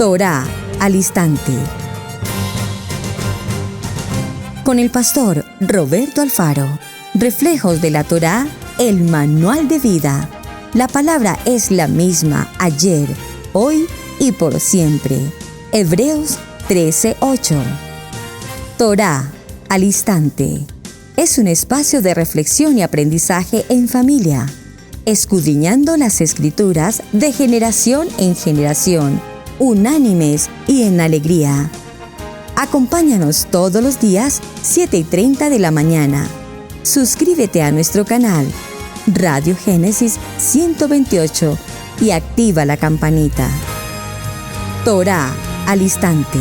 Torá al instante. Con el pastor Roberto Alfaro. Reflejos de la Torá, el manual de vida. La palabra es la misma ayer, hoy y por siempre. Hebreos 13:8. Torá al instante. Es un espacio de reflexión y aprendizaje en familia, escudriñando las Escrituras de generación en generación, unánimes y en alegría. Acompáñanos todos los días, 7:30 de la mañana. Suscríbete a nuestro canal, Radio Génesis 128, y activa la campanita. Torá al instante.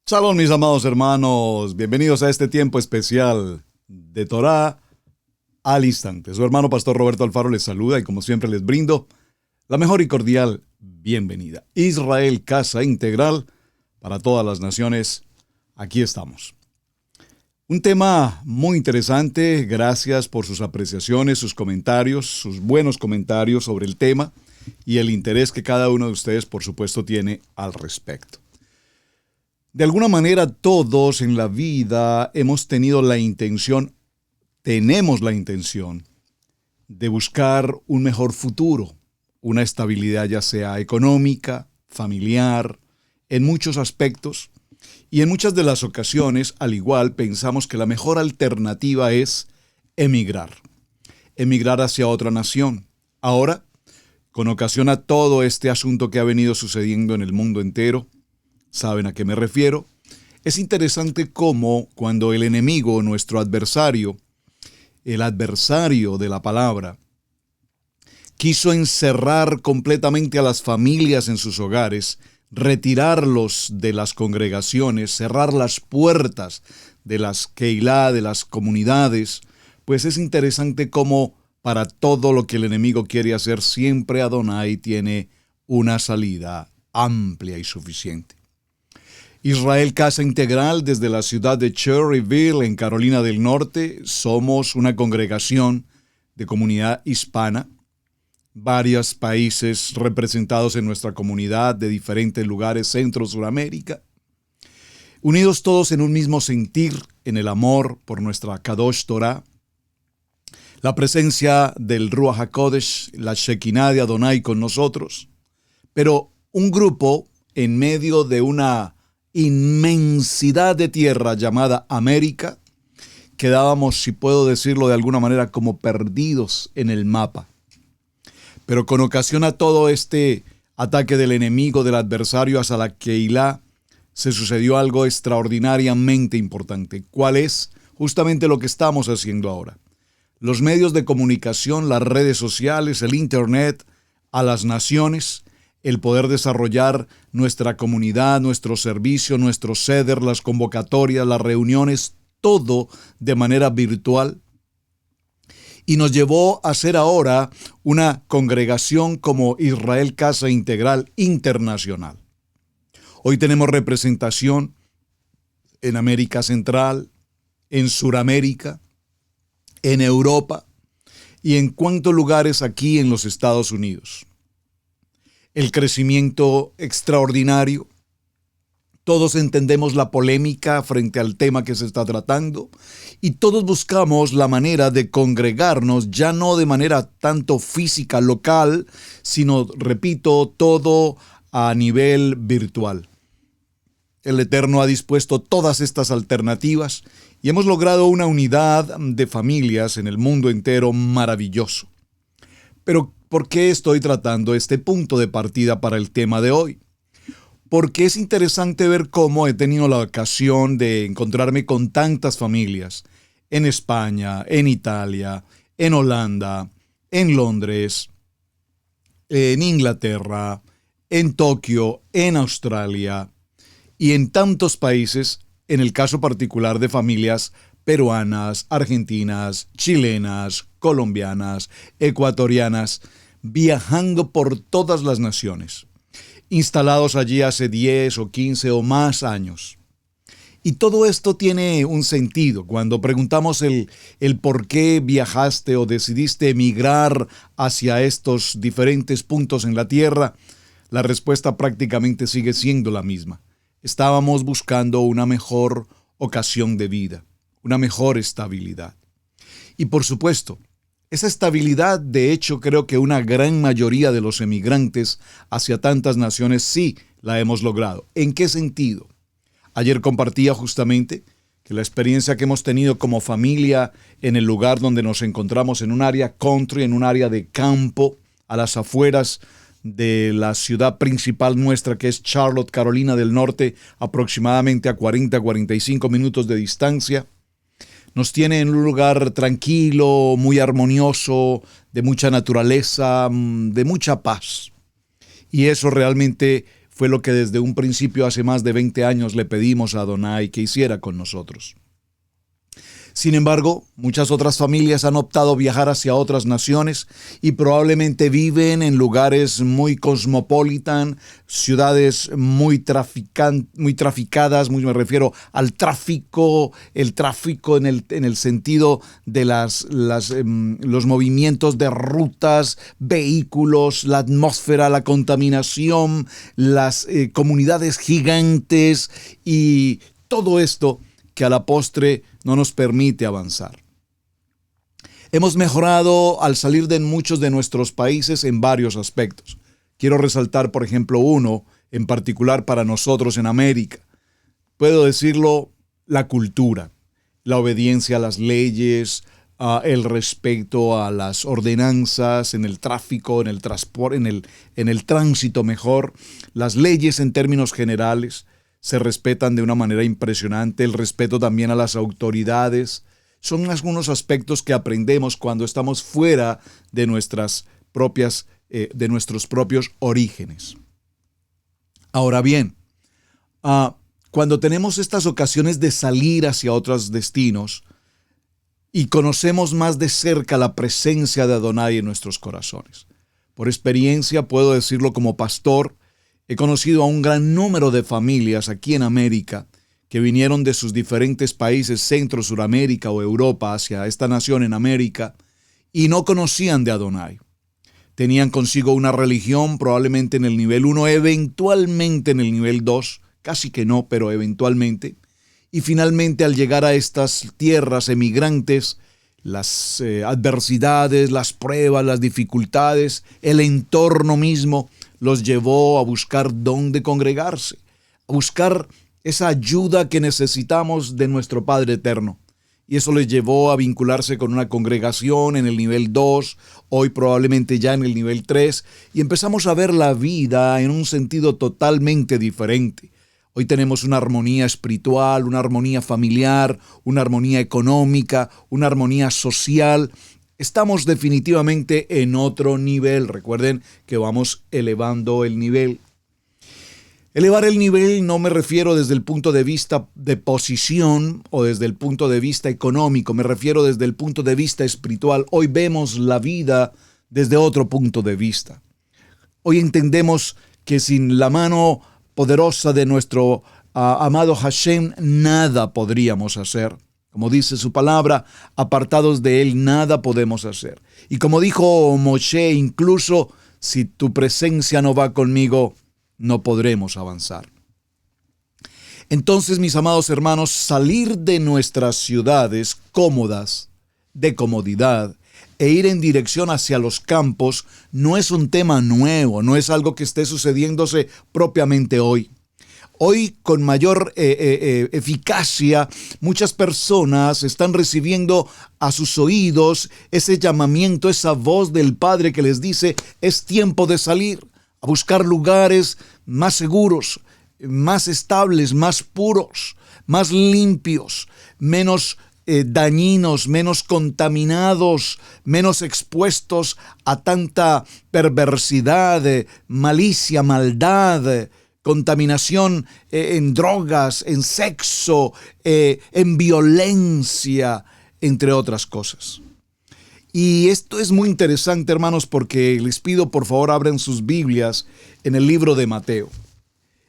Shalom, mis amados hermanos. Bienvenidos a este tiempo especial de Torá al instante. Su hermano pastor Roberto Alfaro les saluda y como siempre les brindo la mejor y cordial bienvenida. Israel, casa integral para todas las naciones. Aquí estamos. Un tema muy interesante. Gracias por sus apreciaciones, sus comentarios, sus buenos comentarios sobre el tema y el interés que cada uno de ustedes, por supuesto, tiene al respecto. De alguna manera, todos en la vida tenemos la intención de buscar un mejor futuro, una estabilidad ya sea económica, familiar, en muchos aspectos. Y en muchas de las ocasiones, al igual, pensamos que la mejor alternativa es emigrar hacia otra nación. Ahora, con ocasión a todo este asunto que ha venido sucediendo en el mundo entero, ¿saben a qué me refiero? Es interesante cómo cuando el enemigo, nuestro adversario, el adversario de la palabra, quiso encerrar completamente a las familias en sus hogares, retirarlos de las congregaciones, cerrar las puertas de las Keilah, de las comunidades, pues es interesante cómo para todo lo que el enemigo quiere hacer, siempre Adonai tiene una salida amplia y suficiente. Israel Casa Integral, desde la ciudad de Cherryville, en Carolina del Norte, somos una congregación de comunidad hispana. Varios países representados en nuestra comunidad de diferentes lugares, Centro, Suramérica. Unidos todos en un mismo sentir, en el amor por nuestra Kadosh Torah. La presencia del Ruach HaKodesh, la Shekinah de Adonai con nosotros. Pero un grupo en medio de una inmensidad de tierra llamada América, quedábamos, si puedo decirlo de alguna manera, como perdidos en el mapa. Pero con ocasión a todo este ataque del enemigo, del adversario hacia la Keilah, se sucedió algo extraordinariamente importante. ¿Cuál es? Justamente lo que estamos haciendo ahora. Los medios de comunicación, las redes sociales, el internet, a las naciones, el poder desarrollar nuestra comunidad, nuestro servicio, nuestro ceder, las convocatorias, las reuniones, todo de manera virtual. Y nos llevó a ser ahora una congregación como Israel Casa Integral Internacional. Hoy tenemos representación en América Central, en Suramérica, en Europa y en cuantos lugares aquí en los Estados Unidos. El crecimiento extraordinario. Todos entendemos la polémica frente al tema que se está tratando y todos buscamos la manera de congregarnos, ya no de manera tanto física, local, sino, repito, todo a nivel virtual. El Eterno ha dispuesto todas estas alternativas y hemos logrado una unidad de familias en el mundo entero maravilloso. Pero, ¿por qué estoy tratando este punto de partida para el tema de hoy? Porque es interesante ver cómo he tenido la ocasión de encontrarme con tantas familias en España, en Italia, en Holanda, en Londres, en Inglaterra, en Tokio, en Australia y en tantos países, en el caso particular de familias peruanas, argentinas, chilenas, colombianas, ecuatorianas, viajando por todas las naciones, instalados allí hace 10 o 15 o más años. Y todo esto tiene un sentido. Cuando preguntamos el por qué viajaste o decidiste emigrar hacia estos diferentes puntos en la tierra, la respuesta prácticamente sigue siendo la misma. Estábamos buscando una mejor ocasión de vida, una mejor estabilidad. Y por supuesto, esa estabilidad, de hecho, creo que una gran mayoría de los emigrantes hacia tantas naciones sí la hemos logrado. ¿En qué sentido? Ayer compartía justamente que la experiencia que hemos tenido como familia en el lugar donde nos encontramos, en un área country, en un área de campo, a las afueras de la ciudad principal nuestra, que es Charlotte, Carolina del Norte, aproximadamente a 40-45 minutos de distancia. Nos tiene en un lugar tranquilo, muy armonioso, de mucha naturaleza, de mucha paz. Y eso realmente fue lo que desde un principio, hace más de 20 años, le pedimos a Adonai que hiciera con nosotros. Sin embargo, muchas otras familias han optado viajar hacia otras naciones y probablemente viven en lugares muy cosmopolitan, ciudades muy traficadas, me refiero al tráfico, el tráfico en el sentido de los movimientos de rutas, vehículos, la atmósfera, la contaminación, las comunidades gigantes y todo esto que a la postre no nos permite avanzar. Hemos mejorado al salir de muchos de nuestros países en varios aspectos. Quiero resaltar, por ejemplo, uno en particular para nosotros en América. Puedo decirlo, la cultura, la obediencia a las leyes, el respeto a las ordenanzas en el tráfico, en el transporte, en el tránsito mejor, las leyes en términos generales se respetan de una manera impresionante, el respeto también a las autoridades. Son algunos aspectos que aprendemos cuando estamos fuera de nuestros propios orígenes. Ahora bien, cuando tenemos estas ocasiones de salir hacia otros destinos y conocemos más de cerca la presencia de Adonai en nuestros corazones. Por experiencia puedo decirlo como pastor, he conocido a un gran número de familias aquí en América que vinieron de sus diferentes países, Centro, Suramérica o Europa, hacia esta nación en América, y no conocían de Adonai. Tenían consigo una religión probablemente en el nivel 1, eventualmente en el nivel 2, casi que no, pero eventualmente. Y finalmente al llegar a estas tierras emigrantes, las adversidades, las pruebas, las dificultades, el entorno mismo los llevó a buscar dónde congregarse, a buscar esa ayuda que necesitamos de nuestro Padre Eterno. Y eso les llevó a vincularse con una congregación en el nivel 2, hoy probablemente ya en el nivel 3, y empezamos a ver la vida en un sentido totalmente diferente. Hoy tenemos una armonía espiritual, una armonía familiar, una armonía económica, una armonía social. Estamos definitivamente en otro nivel. Recuerden que vamos elevando el nivel. Elevar el nivel no me refiero desde el punto de vista de posición o desde el punto de vista económico, me refiero desde el punto de vista espiritual. Hoy vemos la vida desde otro punto de vista. Hoy entendemos que sin la mano poderosa de nuestro amado Hashem nada podríamos hacer. Como dice su palabra, apartados de él nada podemos hacer. Y como dijo Moshe, incluso si tu presencia no va conmigo, no podremos avanzar. Entonces, mis amados hermanos, salir de nuestras ciudades cómodas, de comodidad, e ir en dirección hacia los campos no es un tema nuevo, no es algo que esté sucediéndose propiamente hoy. Hoy, con mayor eficacia, muchas personas están recibiendo a sus oídos ese llamamiento, esa voz del Padre que les dice, es tiempo de salir a buscar lugares más seguros, más estables, más puros, más limpios, menos dañinos, menos contaminados, menos expuestos a tanta perversidad, malicia, maldad, contaminación en drogas, en sexo, en violencia, entre otras cosas. Y esto es muy interesante, hermanos, porque les pido por favor abran sus Biblias en el libro de Mateo.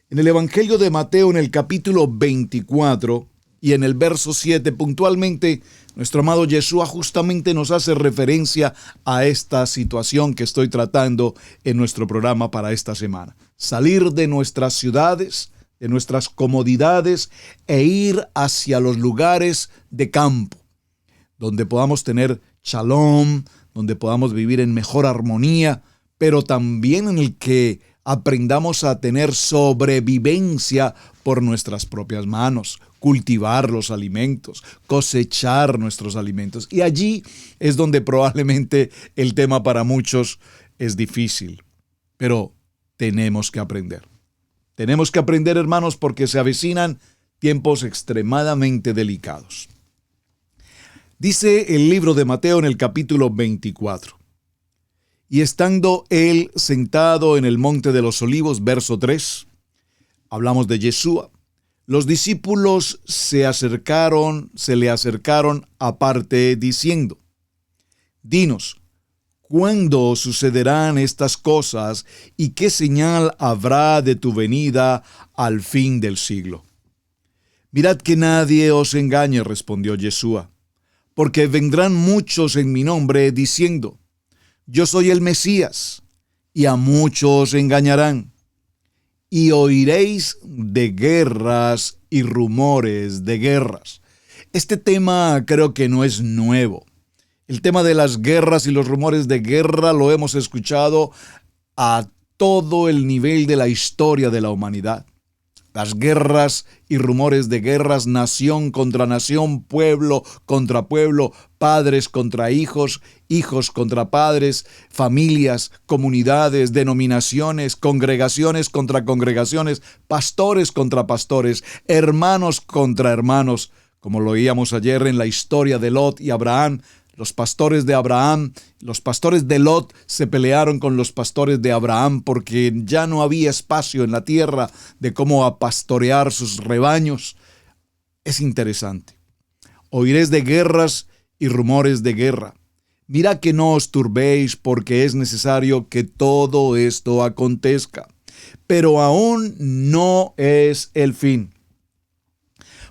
En el Evangelio de Mateo, en el capítulo 24, Y en el verso 7 puntualmente, nuestro amado Yeshua justamente nos hace referencia a esta situación que estoy tratando en nuestro programa para esta semana. Salir de nuestras ciudades, de nuestras comodidades e ir hacia los lugares de campo, donde podamos tener shalom, donde podamos vivir en mejor armonía, pero también en el que aprendamos a tener sobrevivencia por nuestras propias manos, cultivar los alimentos, cosechar nuestros alimentos. Y allí es donde probablemente el tema para muchos es difícil, pero tenemos que aprender. Tenemos que aprender, hermanos, porque se avecinan tiempos extremadamente delicados. Dice el libro de Mateo en el capítulo 24. Y estando él sentado en el monte de los olivos, verso 3, hablamos de Yeshua. Los discípulos se le acercaron aparte diciendo: Dinos, ¿cuándo sucederán estas cosas y qué señal habrá de tu venida al fin del siglo? Mirad que nadie os engañe, respondió Yeshua, porque vendrán muchos en mi nombre diciendo: Yo soy el Mesías, y a muchos engañarán. Y oiréis de guerras y rumores de guerras. Este tema creo que no es nuevo. El tema de las guerras y los rumores de guerra lo hemos escuchado a todo el nivel de la historia de la humanidad. Las guerras y rumores de guerras, nación contra nación, pueblo contra pueblo, padres contra hijos, hijos contra padres, familias, comunidades, denominaciones, congregaciones contra congregaciones, pastores contra pastores, hermanos contra hermanos, como lo oíamos ayer en la historia de Lot y Abraham. Los pastores de Abraham, los pastores de Lot se pelearon con los pastores de Abraham porque ya no había espacio en la tierra de cómo pastorear sus rebaños. Es interesante. Oiréis de guerras y rumores de guerra. Mira que no os turbéis porque es necesario que todo esto acontezca. Pero aún no es el fin.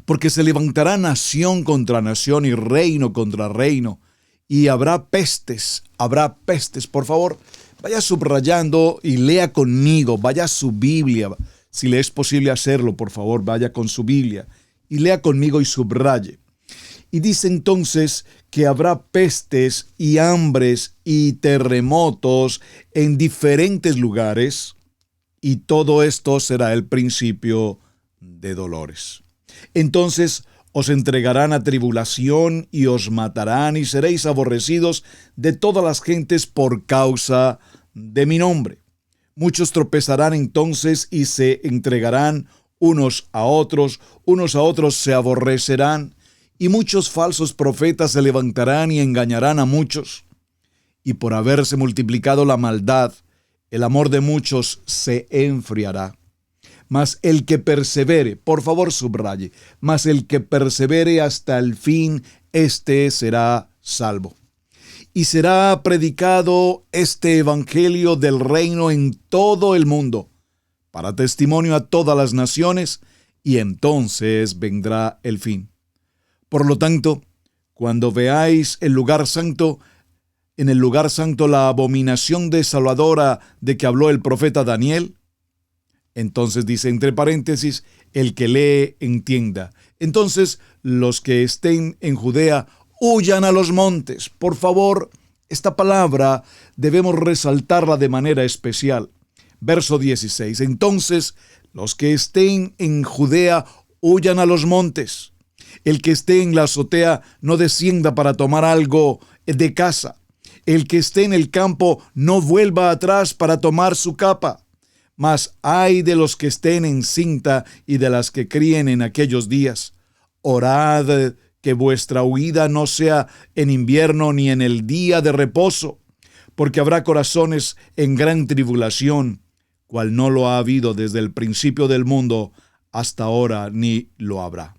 Porque se levantará nación contra nación y reino contra reino. Y habrá pestes. Por favor, vaya subrayando y lea conmigo, vaya a su Biblia. Si le es posible hacerlo, por favor, vaya con su Biblia y lea conmigo y subraye. Y dice entonces que habrá pestes y hambres y terremotos en diferentes lugares, y todo esto será el principio de dolores. Entonces os entregarán a tribulación y os matarán y seréis aborrecidos de todas las gentes por causa de mi nombre. Muchos tropezarán entonces y se entregarán unos a otros se aborrecerán, y muchos falsos profetas se levantarán y engañarán a muchos. Y por haberse multiplicado la maldad, el amor de muchos se enfriará. Mas el que persevere, por favor subraye, mas el que persevere hasta el fin, éste será salvo. Y será predicado este evangelio del reino en todo el mundo, para testimonio a todas las naciones, y entonces vendrá el fin. Por lo tanto, cuando veáis en el lugar santo la abominación desoladora de que habló el profeta Daniel, entonces dice entre paréntesis, el que lee entienda. Entonces, los que estén en Judea, huyan a los montes. Por favor, esta palabra debemos resaltarla de manera especial. Verso 16. Entonces, los que estén en Judea, huyan a los montes. El que esté en la azotea, no descienda para tomar algo de casa. El que esté en el campo, no vuelva atrás para tomar su capa. Mas ay de los que estén en cinta y de las que críen en aquellos días. Orad que vuestra huida no sea en invierno ni en el día de reposo, porque habrá corazones en gran tribulación, cual no lo ha habido desde el principio del mundo hasta ahora, ni lo habrá.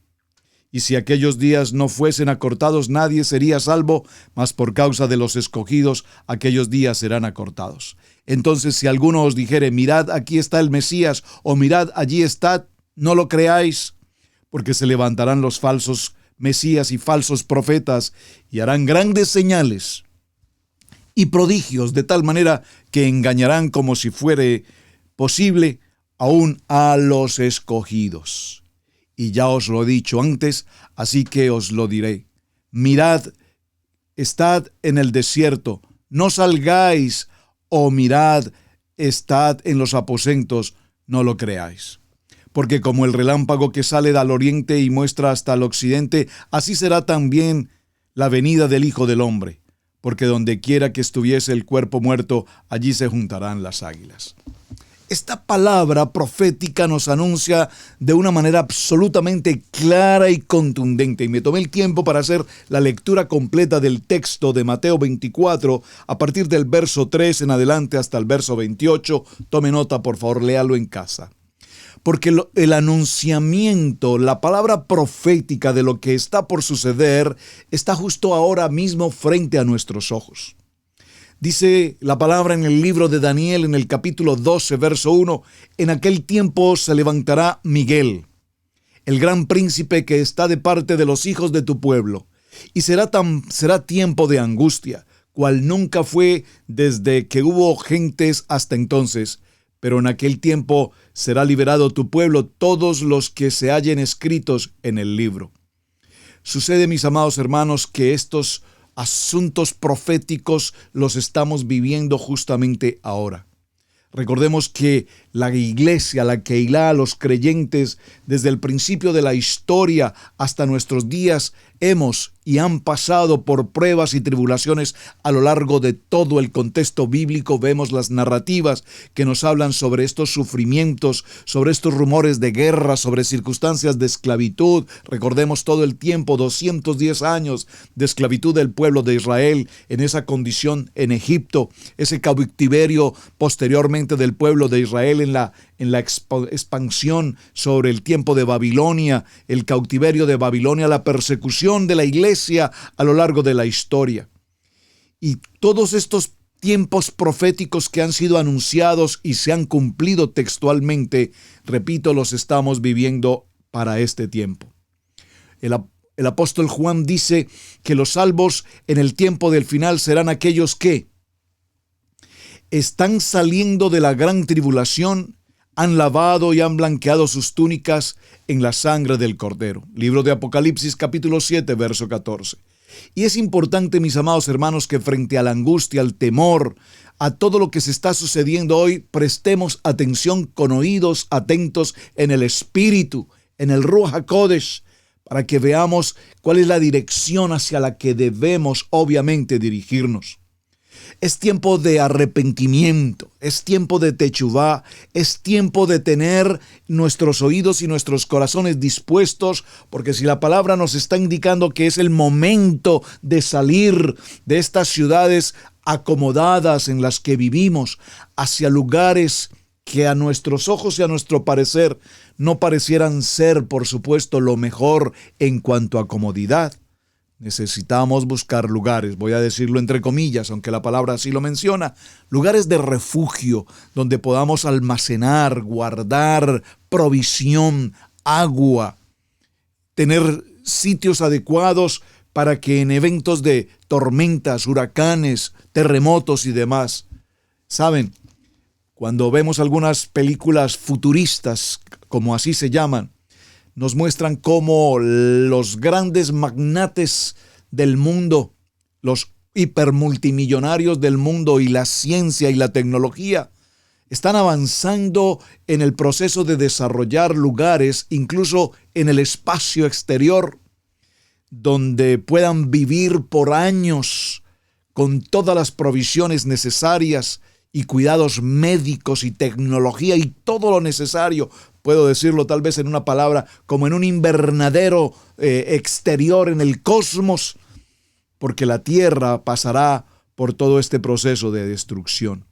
Y si aquellos días no fuesen acortados, nadie sería salvo, mas por causa de los escogidos, aquellos días serán acortados. Entonces, si alguno os dijere, mirad, aquí está el Mesías, o mirad, allí está, no lo creáis, porque se levantarán los falsos mesías y falsos profetas y harán grandes señales y prodigios, de tal manera que engañarán, como si fuere posible, aún a los escogidos. Y ya os lo he dicho antes, así que os lo diré. Mirad, estad en el desierto, no salgáis, o mirad, estad en los aposentos, no lo creáis. Porque como el relámpago que sale al oriente y muestra hasta el occidente, así será también la venida del Hijo del Hombre. Porque donde quiera que estuviese el cuerpo muerto, allí se juntarán las águilas. Esta palabra profética nos anuncia de una manera absolutamente clara y contundente. Y me tomé el tiempo para hacer la lectura completa del texto de Mateo 24, a partir del verso 3 en adelante hasta el verso 28. Tome nota, por favor, léalo en casa. Porque el anunciamiento, la palabra profética de lo que está por suceder, está justo ahora mismo frente a nuestros ojos. Dice la palabra en el libro de Daniel, en el capítulo 12, verso 1, en aquel tiempo se levantará Miguel, el gran príncipe que está de parte de los hijos de tu pueblo, y será tiempo de angustia, cual nunca fue desde que hubo gentes hasta entonces. Pero en aquel tiempo será liberado tu pueblo, todos los que se hallen escritos en el libro. Sucede, mis amados hermanos, que estos asuntos proféticos los estamos viviendo justamente ahora. Recordemos que la iglesia, la Keilah, los creyentes, desde el principio de la historia hasta nuestros días, hemos y han pasado por pruebas y tribulaciones a lo largo de todo el contexto bíblico. Vemos las narrativas que nos hablan sobre estos sufrimientos, sobre estos rumores de guerra, sobre circunstancias de esclavitud. Recordemos todo el tiempo, 210 años de esclavitud del pueblo de Israel en esa condición en Egipto, ese cautiverio posteriormente del pueblo de Israel en la expansión sobre el tiempo de Babilonia, el cautiverio de Babilonia, la persecución de la iglesia a lo largo de la historia. Y todos estos tiempos proféticos que han sido anunciados y se han cumplido textualmente, repito, los estamos viviendo para este tiempo. El apóstol Juan dice que los salvos en el tiempo del final serán aquellos que están saliendo de la gran tribulación, han lavado y han blanqueado sus túnicas en la sangre del Cordero. Libro de Apocalipsis, capítulo 7, verso 14. Y es importante, mis amados hermanos, que frente a la angustia, al temor, a todo lo que se está sucediendo hoy, prestemos atención con oídos atentos en el Espíritu, en el Ruach HaKodesh, para que veamos cuál es la dirección hacia la que debemos, obviamente, dirigirnos. Es tiempo de arrepentimiento, es tiempo de techuvá, es tiempo de tener nuestros oídos y nuestros corazones dispuestos, porque si la palabra nos está indicando que es el momento de salir de estas ciudades acomodadas en las que vivimos hacia lugares que a nuestros ojos y a nuestro parecer no parecieran ser, por supuesto, lo mejor en cuanto a comodidad. Necesitamos buscar lugares, voy a decirlo entre comillas, aunque la palabra así lo menciona, lugares de refugio donde podamos almacenar, guardar provisión, agua, tener sitios adecuados para que en eventos de tormentas, huracanes, terremotos y demás. ¿Saben? Cuando vemos algunas películas futuristas, como así se llaman, nos muestran cómo los grandes magnates del mundo, los hipermultimillonarios del mundo y la ciencia y la tecnología están avanzando en el proceso de desarrollar lugares, incluso en el espacio exterior, donde puedan vivir por años con todas las provisiones necesarias y cuidados médicos y tecnología y todo lo necesario. Puedo decirlo tal vez en una palabra, como en un invernadero exterior en el cosmos, porque la tierra pasará por todo este proceso de destrucción.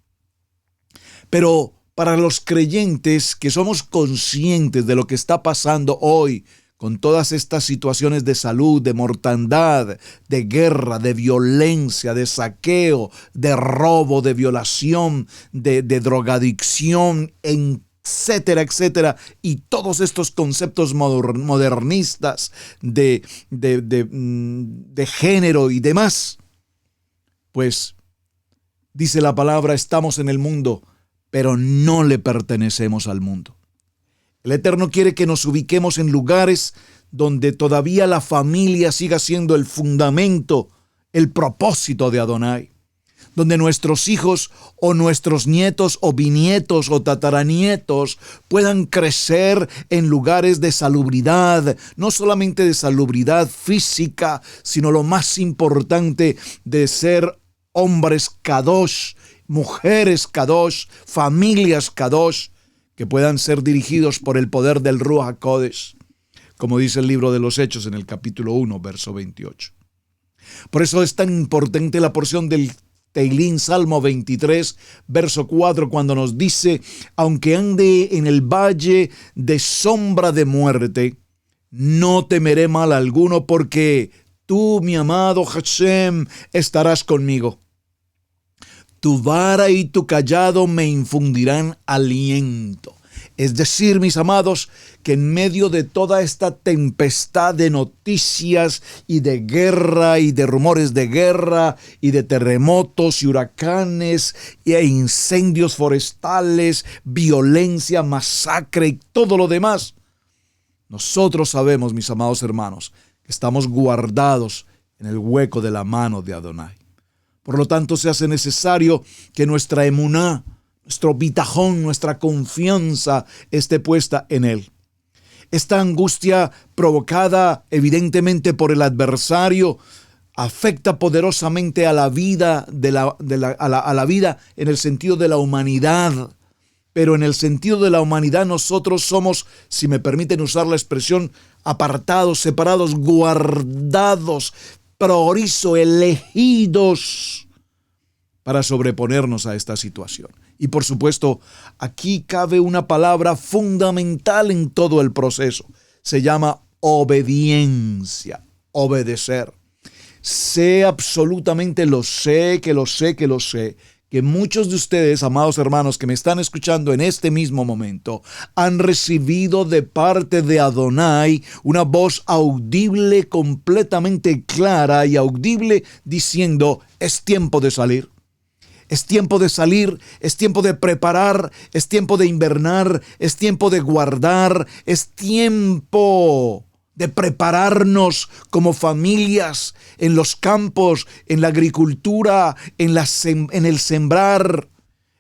Pero para los creyentes que somos conscientes de lo que está pasando hoy, con todas estas situaciones de salud, de mortandad, de guerra, de violencia, de saqueo, de robo, de violación, de drogadicción, en etcétera, etcétera, y todos estos conceptos modernistas de género y demás, pues dice la palabra, estamos en el mundo, pero no le pertenecemos al mundo. El Eterno quiere que nos ubiquemos en lugares donde todavía la familia siga siendo el fundamento, el propósito de Adonai, donde nuestros hijos o nuestros nietos o bisnietos o tataranietos puedan crecer en lugares de salubridad, no solamente de salubridad física, sino lo más importante, de ser hombres kadosh, mujeres kadosh, familias kadosh, que puedan ser dirigidos por el poder del Ruach HaKodesh, como dice el libro de los Hechos en el capítulo 1, verso 28. Por eso es tan importante la porción del Teilín, Salmo 23, verso 4, cuando nos dice, aunque ande en el valle de sombra de muerte, no temeré mal alguno, porque tú, mi amado Hashem, estarás conmigo. Tu vara y tu cayado me infundirán aliento. Es decir, mis amados, que en medio de toda esta tempestad de noticias y de guerra y de rumores de guerra y de terremotos y huracanes e incendios forestales, violencia, masacre y todo lo demás, nosotros sabemos, mis amados hermanos, que estamos guardados en el hueco de la mano de Adonai. Por lo tanto, se hace necesario que nuestra emuná, nuestro bitajón, nuestra confianza esté puesta en Él. Esta angustia provocada evidentemente por el adversario afecta poderosamente a la vida, a la vida en el sentido de la humanidad. Pero en el sentido de la humanidad nosotros somos, si me permiten usar la expresión, apartados, separados, guardados, priorizo, elegidos para sobreponernos a esta situación. Y por supuesto, aquí cabe una palabra fundamental en todo el proceso. Se llama obediencia, obedecer. Sé absolutamente, lo sé, que muchos de ustedes, amados hermanos, que me están escuchando en este mismo momento, han recibido de parte de Adonai una voz audible, completamente clara y audible, diciendo, es tiempo de salir. Es tiempo de salir, es tiempo de preparar, es tiempo de invernar, es tiempo de guardar, es tiempo de prepararnos como familias en los campos, en la agricultura, en el sembrar.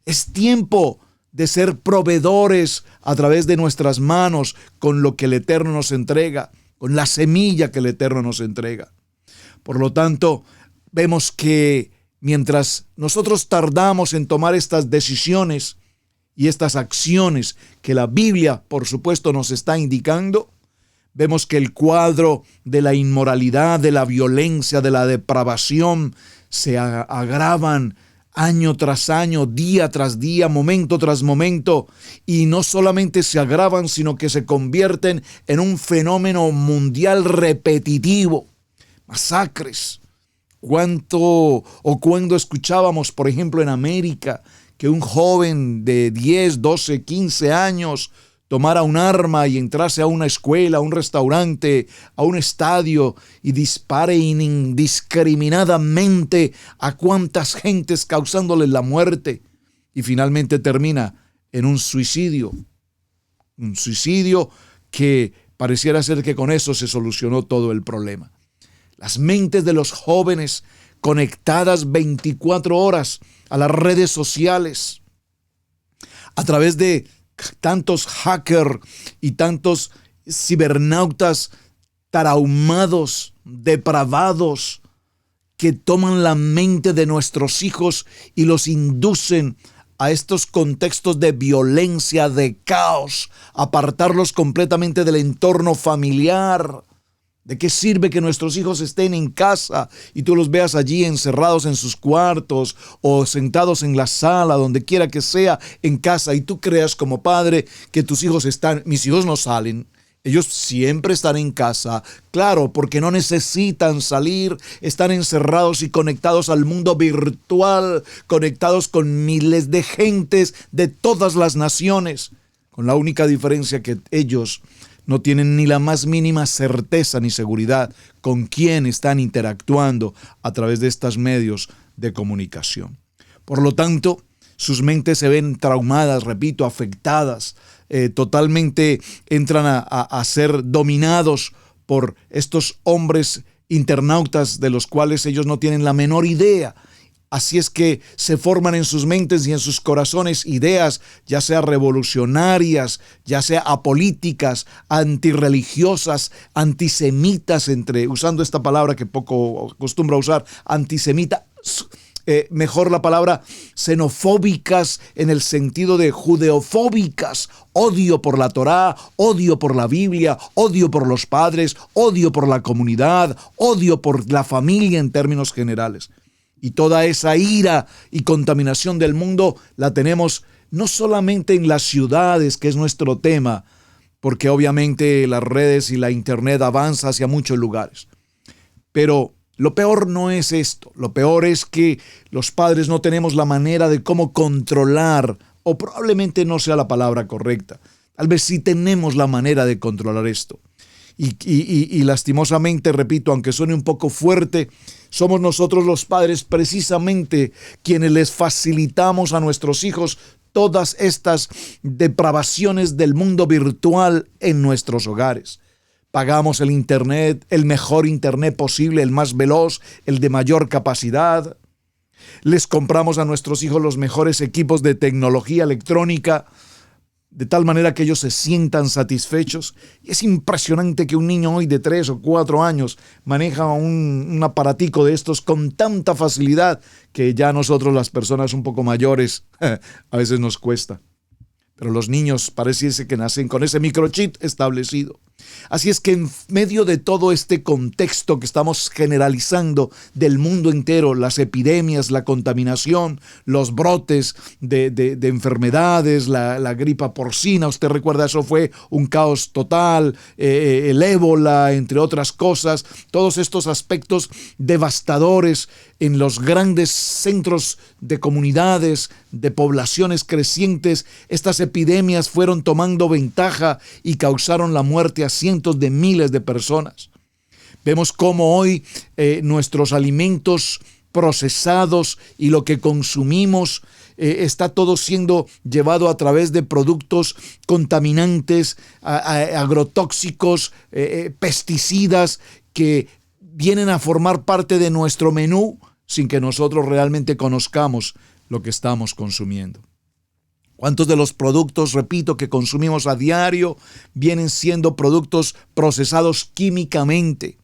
Es tiempo de ser proveedores a través de nuestras manos con lo que el Eterno nos entrega, con la semilla que el Eterno nos entrega. Por lo tanto, vemos que mientras nosotros tardamos en tomar estas decisiones y estas acciones que la Biblia, por supuesto, nos está indicando, vemos que el cuadro de la inmoralidad, de la violencia, de la depravación se agravan año tras año, día tras día, momento tras momento, y no solamente se agravan, sino que se convierten en un fenómeno mundial repetitivo. Masacres. Cuando escuchábamos, por ejemplo, en América, que un joven de 10, 12, 15 años tomara un arma y entrase a una escuela, a un restaurante, a un estadio y dispare indiscriminadamente a cuantas gentes, causándoles la muerte, y finalmente termina en un suicidio que pareciera ser que con eso se solucionó todo el problema. Las mentes de los jóvenes conectadas 24 horas a las redes sociales, a través de tantos hackers y tantos cibernautas traumados, depravados, que toman la mente de nuestros hijos y los inducen a estos contextos de violencia, de caos, apartarlos completamente del entorno familiar. ¿De qué sirve que nuestros hijos estén en casa y tú los veas allí encerrados en sus cuartos o sentados en la sala, donde quiera que sea, en casa, y tú creas como padre que tus hijos mis hijos no salen? Ellos siempre están en casa, claro, porque no necesitan salir, están encerrados y conectados al mundo virtual, conectados con miles de gentes de todas las naciones. con la única diferencia que ellos no tienen ni la más mínima certeza ni seguridad con quién están interactuando a través de estos medios de comunicación. Por lo tanto, sus mentes se ven traumadas, repito, afectadas, totalmente entran a ser dominados por estos hombres internautas de los cuales ellos no tienen la menor idea. Así es que se forman en sus mentes y en sus corazones ideas, ya sea revolucionarias, ya sea apolíticas, antirreligiosas, antisemitas, usando esta palabra que poco acostumbro a usar, antisemita, mejor la palabra xenofóbicas en el sentido de judeofóbicas, odio por la Torá, odio por la Biblia, odio por los padres, odio por la comunidad, odio por la familia en términos generales. Y toda esa ira y contaminación del mundo la tenemos no solamente en las ciudades, que es nuestro tema, porque obviamente las redes y la internet avanza hacia muchos lugares. Pero lo peor no es esto. Lo peor es que los padres no tenemos la manera de cómo controlar, o probablemente no sea la palabra correcta. Tal vez sí tenemos la manera de controlar esto. Y lastimosamente, repito, aunque suene un poco fuerte, somos nosotros los padres precisamente quienes les facilitamos a nuestros hijos todas estas depravaciones del mundo virtual en nuestros hogares. Pagamos el internet, el mejor internet posible, el más veloz, el de mayor capacidad. Les compramos a nuestros hijos los mejores equipos de tecnología electrónica, de tal manera que ellos se sientan satisfechos. Y es impresionante que un niño hoy de 3 o 4 años maneja un aparatico de estos con tanta facilidad que ya nosotros, las personas un poco mayores, a veces nos cuesta. Pero los niños pareciese que nacen con ese microchip establecido. Así es que en medio de todo este contexto que estamos generalizando del mundo entero, las epidemias, la contaminación, los brotes de enfermedades, la gripa porcina, usted recuerda, eso fue un caos total, el ébola, entre otras cosas, todos estos aspectos devastadores en los grandes centros de comunidades, de poblaciones crecientes. Estas epidemias fueron tomando ventaja y causaron la muerte a cientos de miles de personas. Vemos cómo hoy nuestros alimentos procesados y lo que consumimos está todo siendo llevado a través de productos contaminantes, agrotóxicos, pesticidas que vienen a formar parte de nuestro menú sin que nosotros realmente conozcamos lo que estamos consumiendo. ¿Cuántos de los productos, repito, que consumimos a diario vienen siendo productos procesados químicamente,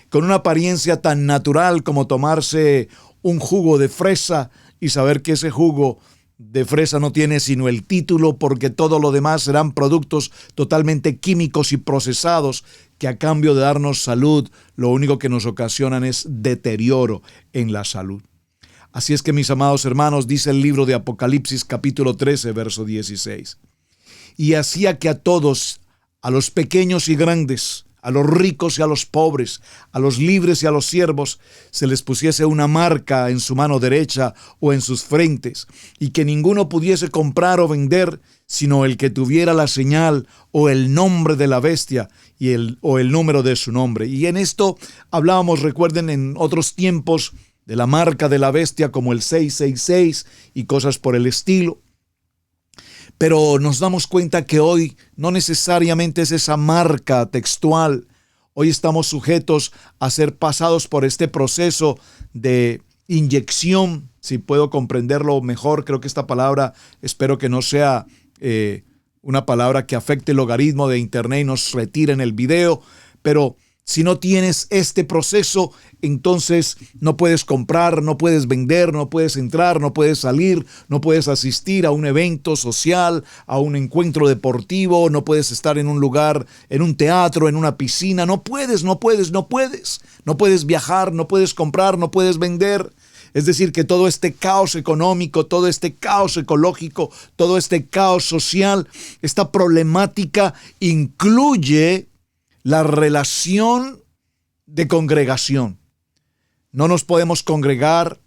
con una apariencia tan natural como tomarse un jugo de fresa y saber que ese jugo de fresa no tiene sino el título, porque todo lo demás serán productos totalmente químicos y procesados que a cambio de darnos salud, lo único que nos ocasionan es deterioro en la salud? Así es que, mis amados hermanos, dice el libro de Apocalipsis capítulo 13, verso 16. Y hacía que a todos, a los pequeños y grandes, a los ricos y a los pobres, a los libres y a los siervos, se les pusiese una marca en su mano derecha o en sus frentes, y que ninguno pudiese comprar o vender, sino el que tuviera la señal o el nombre de la bestia o el número de su nombre. Y en esto hablábamos, recuerden, en otros tiempos, de la marca de la bestia como el 666 y cosas por el estilo. Pero nos damos cuenta que hoy no necesariamente es esa marca textual. Hoy estamos sujetos a ser pasados por este proceso de inyección, si puedo comprenderlo mejor. Creo que esta palabra, espero que no sea una palabra que afecte el logaritmo de internet y nos retire en el video, pero si no tienes este proceso, entonces no puedes comprar, no puedes vender, no puedes entrar, no puedes salir, no puedes asistir a un evento social, a un encuentro deportivo, no puedes estar en un lugar, en un teatro, en una piscina, no puedes viajar, no puedes comprar, no puedes vender. Es decir, que todo este caos económico, todo este caos ecológico, todo este caos social, esta problemática incluye la relación de congregación. No nos podemos congregar,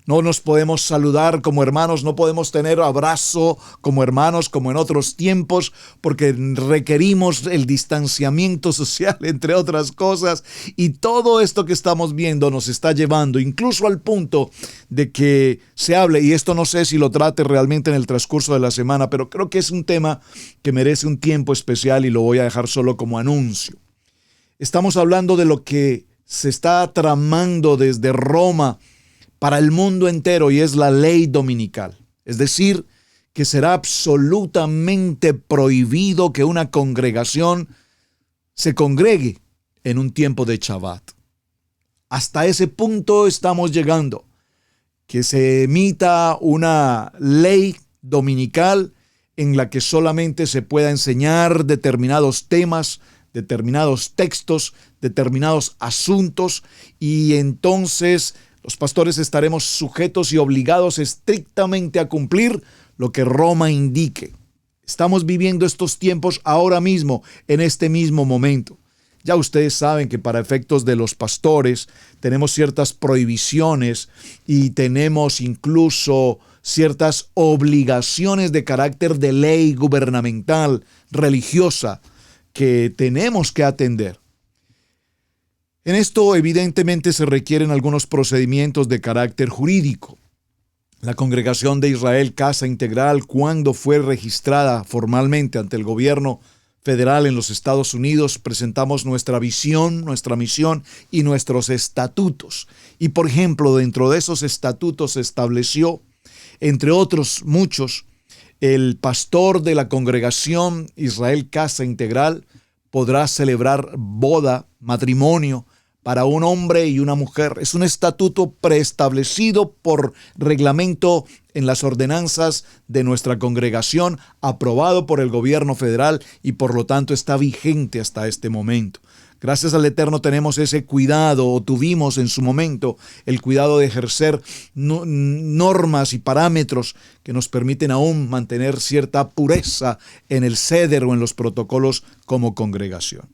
no nos podemos saludar como hermanos, no podemos tener abrazo como hermanos como en otros tiempos, porque requerimos el distanciamiento social, entre otras cosas, y todo esto que estamos viendo nos está llevando incluso al punto de que se hable, y esto no sé si lo trate realmente en el transcurso de la semana, pero creo que es un tema que merece un tiempo especial y lo voy a dejar solo como anuncio. Estamos hablando de lo que se está tramando desde Roma para el mundo entero, y es la ley dominical. Es decir, que será absolutamente prohibido que una congregación se congregue en un tiempo de Shabbat. Hasta ese punto estamos llegando, que se emita una ley dominical en la que solamente se pueda enseñar determinados temas, determinados textos, determinados asuntos, y entonces los pastores estaremos sujetos y obligados estrictamente a cumplir lo que Roma indique. Estamos viviendo estos tiempos ahora mismo, en este mismo momento. Ya ustedes saben que para efectos de los pastores tenemos ciertas prohibiciones y tenemos incluso ciertas obligaciones de carácter de ley gubernamental, religiosa, que tenemos que atender. En esto evidentemente se requieren algunos procedimientos de carácter jurídico. La Congregación de Israel Casa Integral, cuando fue registrada formalmente ante el gobierno federal en los Estados Unidos, presentamos nuestra visión, nuestra misión y nuestros estatutos. Y por ejemplo, dentro de esos estatutos se estableció, entre otros muchos, el pastor de la Congregación Israel Casa Integral podrá celebrar boda, matrimonio, para un hombre y una mujer. Es un estatuto preestablecido por reglamento en las ordenanzas de nuestra congregación, aprobado por el gobierno federal y por lo tanto está vigente hasta este momento. Gracias al Eterno tenemos ese cuidado, o tuvimos en su momento el cuidado de ejercer normas y parámetros que nos permiten aún mantener cierta pureza en el ceder o en los protocolos como congregación.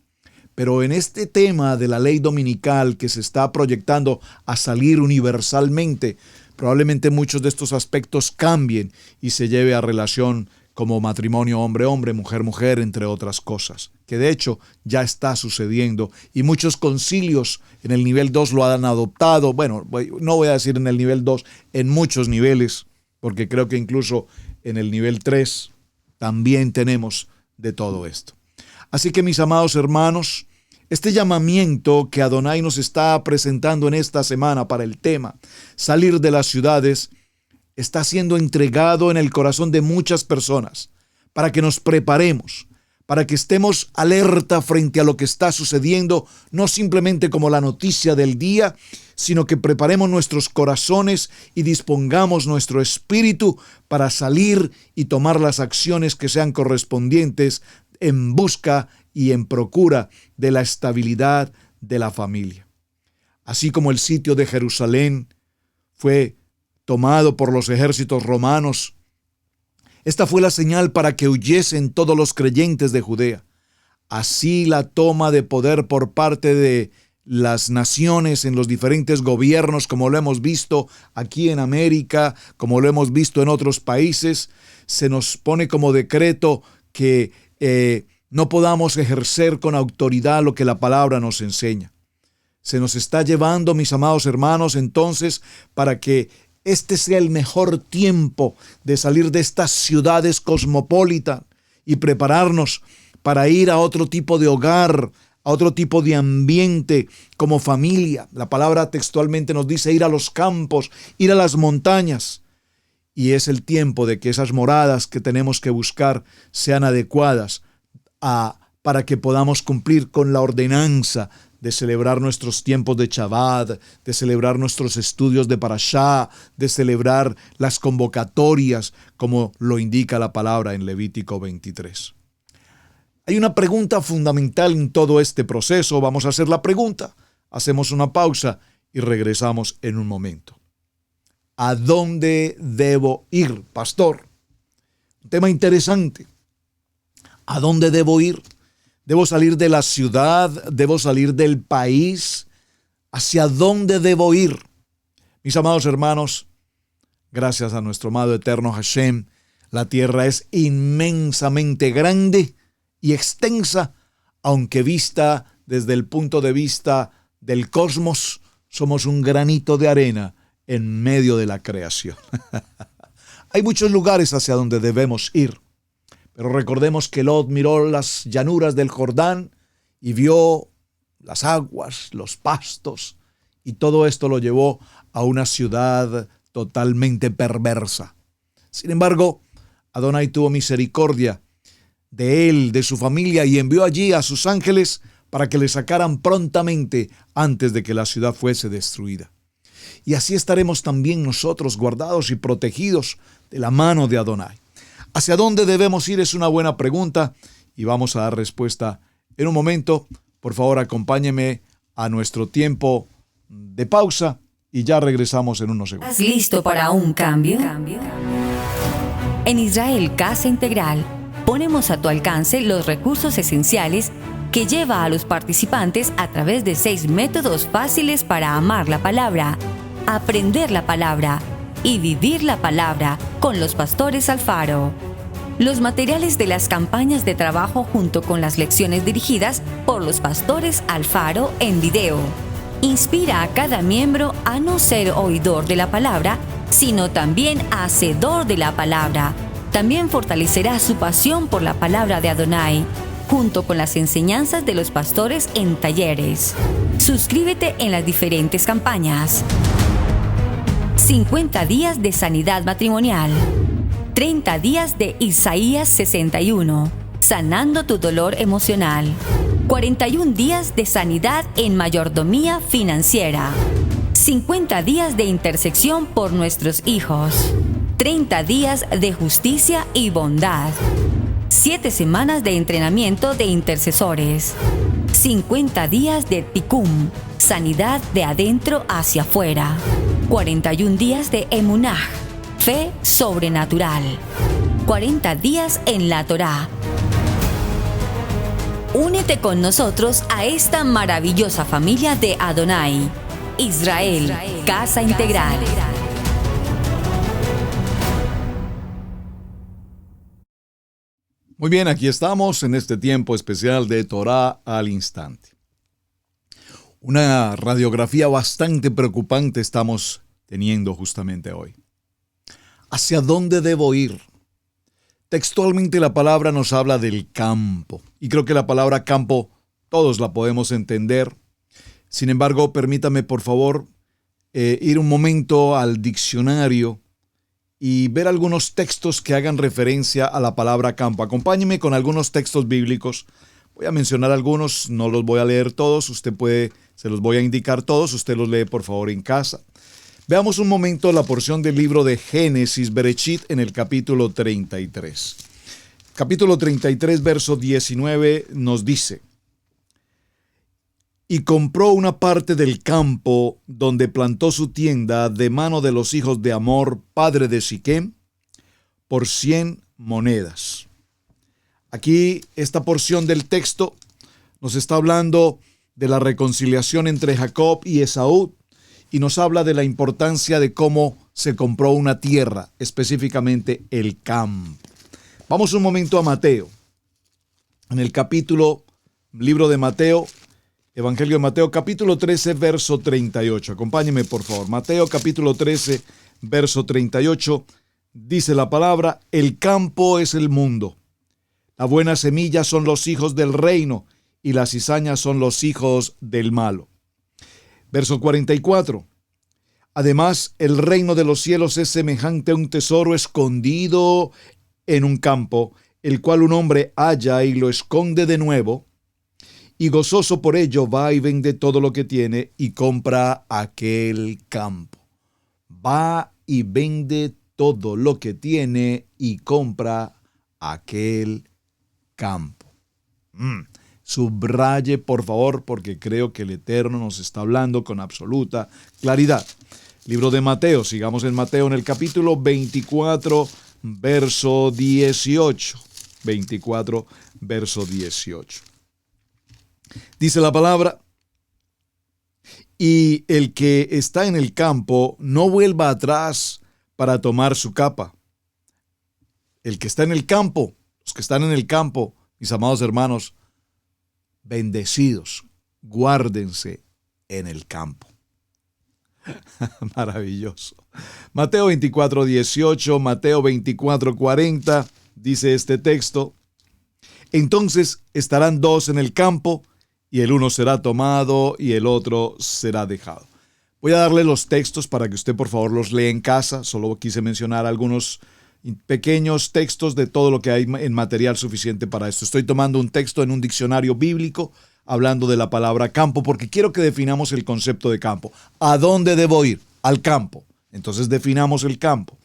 Pero en este tema de la ley dominical que se está proyectando a salir universalmente, probablemente muchos de estos aspectos cambien y se lleve a relación como matrimonio hombre-hombre, mujer-mujer, entre otras cosas, que de hecho ya está sucediendo y muchos concilios en el nivel 2 lo han adoptado. Bueno, no voy a decir en el nivel 2, en muchos niveles, porque creo que incluso en el nivel 3 también tenemos de todo esto. Así que mis amados hermanos, este llamamiento que Adonai nos está presentando en esta semana para el tema, salir de las ciudades, está siendo entregado en el corazón de muchas personas para que nos preparemos, para que estemos alerta frente a lo que está sucediendo, no simplemente como la noticia del día, sino que preparemos nuestros corazones y dispongamos nuestro espíritu para salir y tomar las acciones que sean correspondientes en busca y en procura de la estabilidad de la familia. Así como el sitio de Jerusalén fue tomado por los ejércitos romanos, esta fue la señal para que huyesen todos los creyentes de Judea. Así la toma de poder por parte de las naciones en los diferentes gobiernos, como lo hemos visto aquí en América, como lo hemos visto en otros países, se nos pone como decreto que no podamos ejercer con autoridad lo que la palabra nos enseña. Se nos está llevando, mis amados hermanos, entonces, para que este sea el mejor tiempo de salir de estas ciudades cosmopolitas y prepararnos para ir a otro tipo de hogar, a otro tipo de ambiente como familia. La palabra textualmente nos dice ir a los campos, ir a las montañas. Y es el tiempo de que esas moradas que tenemos que buscar sean adecuadas para que podamos cumplir con la ordenanza de celebrar nuestros tiempos de Shabbat, de celebrar nuestros estudios de Parashá, de celebrar las convocatorias, como lo indica la palabra en Levítico 23. Hay una pregunta fundamental en todo este proceso. Vamos a hacer la pregunta, hacemos una pausa y regresamos en un momento. ¿A dónde debo ir, pastor? Un tema interesante. ¿A dónde debo ir? ¿Debo salir de la ciudad? ¿Debo salir del país? ¿Hacia dónde debo ir? Mis amados hermanos, Gracias a nuestro amado eterno Hashem, la tierra es inmensamente grande y extensa, aunque vista desde el punto de vista del cosmos, somos un granito de arena en medio de la creación. Hay muchos lugares hacia donde debemos ir, pero recordemos que Lot miró las llanuras del Jordán y vio las aguas, los pastos, y todo esto lo llevó a una ciudad totalmente perversa. Sin embargo, Adonai tuvo misericordia de él, de su familia, y envió allí a sus ángeles para que le sacaran prontamente antes de que la ciudad fuese destruida. Y así estaremos también nosotros guardados y protegidos de la mano de Adonai. ¿Hacia dónde debemos ir? Es una buena pregunta y vamos a dar respuesta en un momento. Por favor, acompáñeme a nuestro tiempo de pausa y ya regresamos en unos segundos. ¿Estás listo para un cambio? En Israel Casa Integral ponemos a tu alcance los recursos esenciales que lleva a los participantes a través de 6 métodos fáciles para amar la palabra, aprender la palabra y vivir la palabra con los pastores Alfaro. Los materiales de las campañas de trabajo junto con las lecciones dirigidas por los pastores Alfaro en video. Inspira a cada miembro a no ser oidor de la palabra, sino también hacedor de la palabra. También fortalecerá su pasión por la palabra de Adonai, junto con las enseñanzas de los pastores en talleres. Suscríbete en las diferentes campañas. 50 días de sanidad matrimonial. 30 días de Isaías 61, sanando tu dolor emocional. 41 días de sanidad en mayordomía financiera. 50 días de intersección por nuestros hijos. 30 días de justicia y bondad. 7 semanas de entrenamiento de intercesores. 50 días de Tikum, sanidad de adentro hacia afuera. 41 días de Emunah, fe sobrenatural. 40 días en la Torá. Únete con nosotros a esta maravillosa familia de Adonai. Israel, Casa Integral. Muy bien, aquí estamos en este tiempo especial de Torá al Instante. Una radiografía bastante preocupante estamos teniendo justamente hoy. ¿Hacia dónde debo ir? Textualmente la palabra nos habla del campo, y creo que la palabra campo todos la podemos entender. Sin embargo, permítame por favor ir un momento al diccionario y ver algunos textos que hagan referencia a la palabra campo. Acompáñeme con algunos textos bíblicos. Voy a mencionar algunos, no los voy a leer todos, se los voy a indicar todos, usted los lee por favor en casa. Veamos un momento la porción del libro de Génesis, Bereshit, en el capítulo 33. Capítulo 33, verso 19 nos dice: y compró una parte del campo donde plantó su tienda de mano de los hijos de Hamor, padre de Siquem, por 100 monedas. Aquí esta porción del texto nos está hablando de la reconciliación entre Jacob y Esaú y nos habla de la importancia de cómo se compró una tierra, específicamente el campo. Vamos un momento a Mateo. En el libro de Mateo, Evangelio de Mateo, capítulo 13, verso 38. Acompáñeme, por favor. Mateo, capítulo 13, verso 38. Dice la palabra: el campo es el mundo. La buena semilla son los hijos del reino, y las cizañas son los hijos del malo. Verso 44. Además, el reino de los cielos es semejante a un tesoro escondido en un campo, el cual un hombre halla y lo esconde de nuevo, y gozoso por ello va y vende todo lo que tiene y compra aquel campo. Va y vende todo lo que tiene y compra aquel campo. Subraye, por favor, porque creo que el Eterno nos está hablando con absoluta claridad. Libro de Mateo, sigamos en Mateo, en el capítulo 24, verso 18. 24, verso 18. Dice la palabra: y el que está en el campo no vuelva atrás para tomar su capa. El que está en el campo, los que están en el campo, mis amados hermanos, bendecidos, guárdense en el campo. Maravilloso. Mateo 24:18, Mateo 24:40, dice este texto: entonces estarán dos en el campo, y el uno será tomado y el otro será dejado. Voy a darle los textos para que usted por favor los lea en casa. Solo quise mencionar algunos pequeños textos de todo lo que hay en material suficiente para esto. Estoy tomando un texto en un diccionario bíblico hablando de la palabra campo, porque quiero que definamos el concepto de campo. ¿A dónde debo ir? Al campo. Entonces definamos el campo.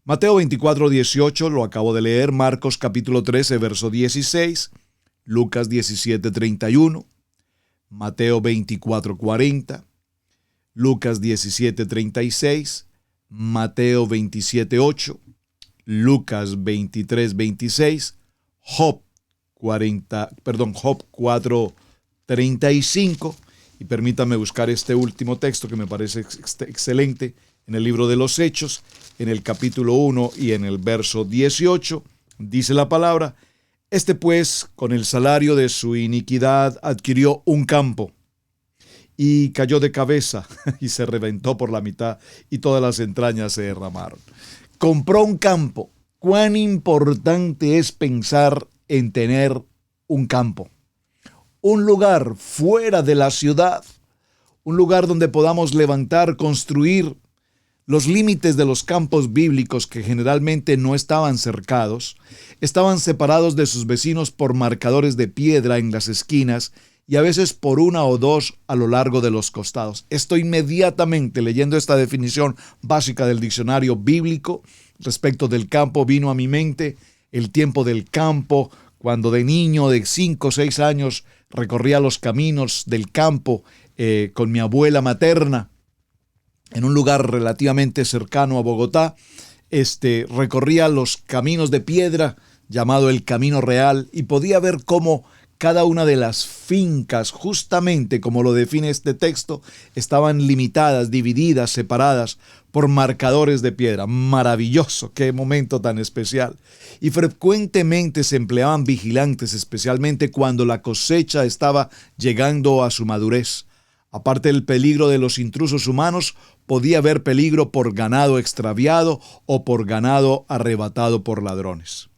Mateo 24:18, lo acabo de leer. Marcos capítulo 13, verso 16. Lucas 17:31. Mateo 24:40. Lucas 17:36. Mateo 27:8. Lucas 23:26. Job 4:35. Y permítame buscar este último texto que me parece excelente en el libro de los Hechos, en el capítulo 1 y en el verso 18. Dice la palabra: este pues, con el salario de su iniquidad, adquirió un campo y cayó de cabeza y se reventó por la mitad y todas las entrañas se derramaron. Compró un campo. ¿Cuán importante es pensar en tener un campo? Un lugar fuera de la ciudad, un lugar donde podamos levantar, construir. Los límites de los campos bíblicos, que generalmente no estaban cercados, estaban separados de sus vecinos por marcadores de piedra en las esquinas y a veces por una o dos a lo largo de los costados. Esto inmediatamente, leyendo esta definición básica del diccionario bíblico respecto del campo, vino a mi mente el tiempo del campo, cuando de niño de 5 o 6 años recorría los caminos del campo con mi abuela materna en un lugar relativamente cercano a Bogotá. Recorría los caminos de piedra llamado el Camino Real y podía ver cómo cada una de las fincas, justamente como lo define este texto, estaban limitadas, divididas, separadas por marcadores de piedra. Maravilloso, qué momento tan especial. Y frecuentemente se empleaban vigilantes, especialmente cuando la cosecha estaba llegando a su madurez. Aparte del peligro de los intrusos humanos, podía haber peligro por ganado extraviado o por ganado arrebatado por ladrones.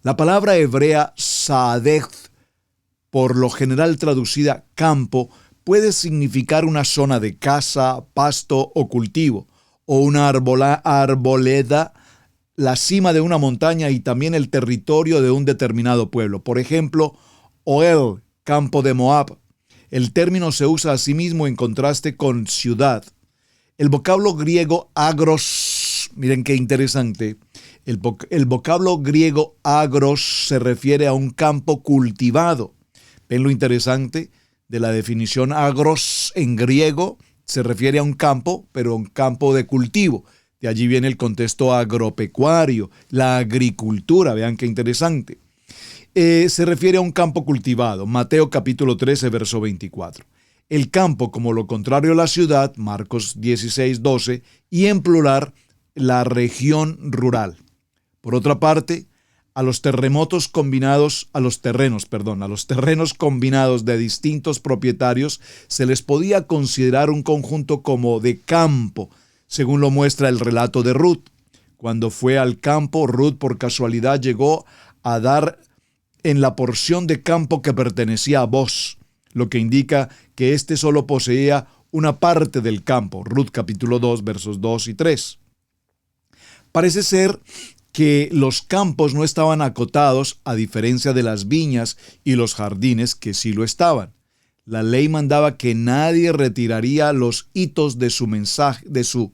La palabra hebrea saadeth, por lo general traducida campo, puede significar una zona de caza, pasto o cultivo, o una arboleda, la cima de una montaña y también el territorio de un determinado pueblo. Por ejemplo, Oel, campo de Moab. El término se usa asimismo en contraste con ciudad. El vocablo griego agros, miren qué interesante, el vocablo griego agros se refiere a un campo cultivado. ¿Ven lo interesante de la definición agros en griego? Se refiere a un campo, pero un campo de cultivo. De allí viene el contexto agropecuario, la agricultura. Vean qué interesante. Se refiere a un campo cultivado. Mateo capítulo 13, verso 24. El campo, como lo contrario a la ciudad, Marcos 16:12, y en plural, la región rural. Por otra parte, a los terrenos combinados de distintos propietarios se les podía considerar un conjunto como de campo, según lo muestra el relato de Ruth. Cuando fue al campo, Ruth por casualidad llegó a dar en la porción de campo que pertenecía a Boaz, lo que indica que éste solo poseía una parte del campo. Ruth capítulo 2, versos 2 y 3. Parece ser que los campos no estaban acotados, a diferencia de las viñas y los jardines que sí lo estaban. La ley mandaba que nadie retiraría los hitos de su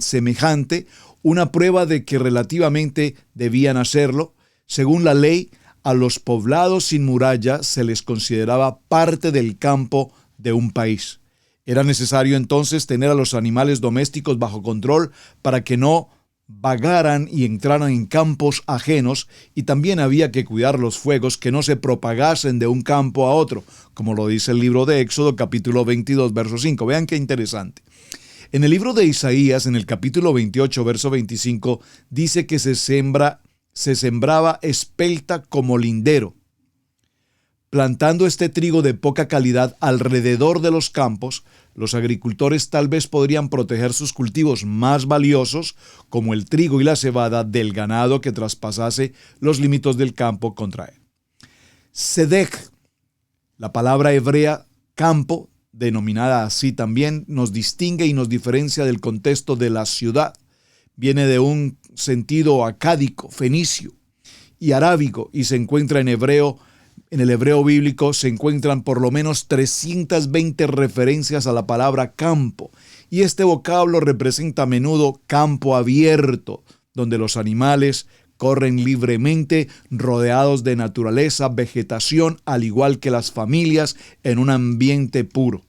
semejante, una prueba de que relativamente debían hacerlo. Según la ley, a los poblados sin muralla se les consideraba parte del campo de un país. Era necesario entonces tener a los animales domésticos bajo control para que no vagaran y entraran en campos ajenos, y también había que cuidar los fuegos que no se propagasen de un campo a otro, como lo dice el libro de Éxodo capítulo 22, verso 5. Vean qué interesante. En el libro de Isaías, en el capítulo 28, verso 25, dice que se sembraba espelta como lindero. Plantando este trigo de poca calidad alrededor de los campos, los agricultores tal vez podrían proteger sus cultivos más valiosos, como el trigo y la cebada, del ganado que traspasase los límites del campo contra él. Sedek, la palabra hebrea campo, denominada así también, nos distingue y nos diferencia del contexto de la ciudad. Viene de un sentido acádico, fenicio y arábigo, y se encuentra en hebreo. En el hebreo bíblico se encuentran por lo menos 320 referencias a la palabra campo, y este vocablo representa a menudo campo abierto, donde los animales corren libremente, rodeados de naturaleza, vegetación, al igual que las familias, en un ambiente puro.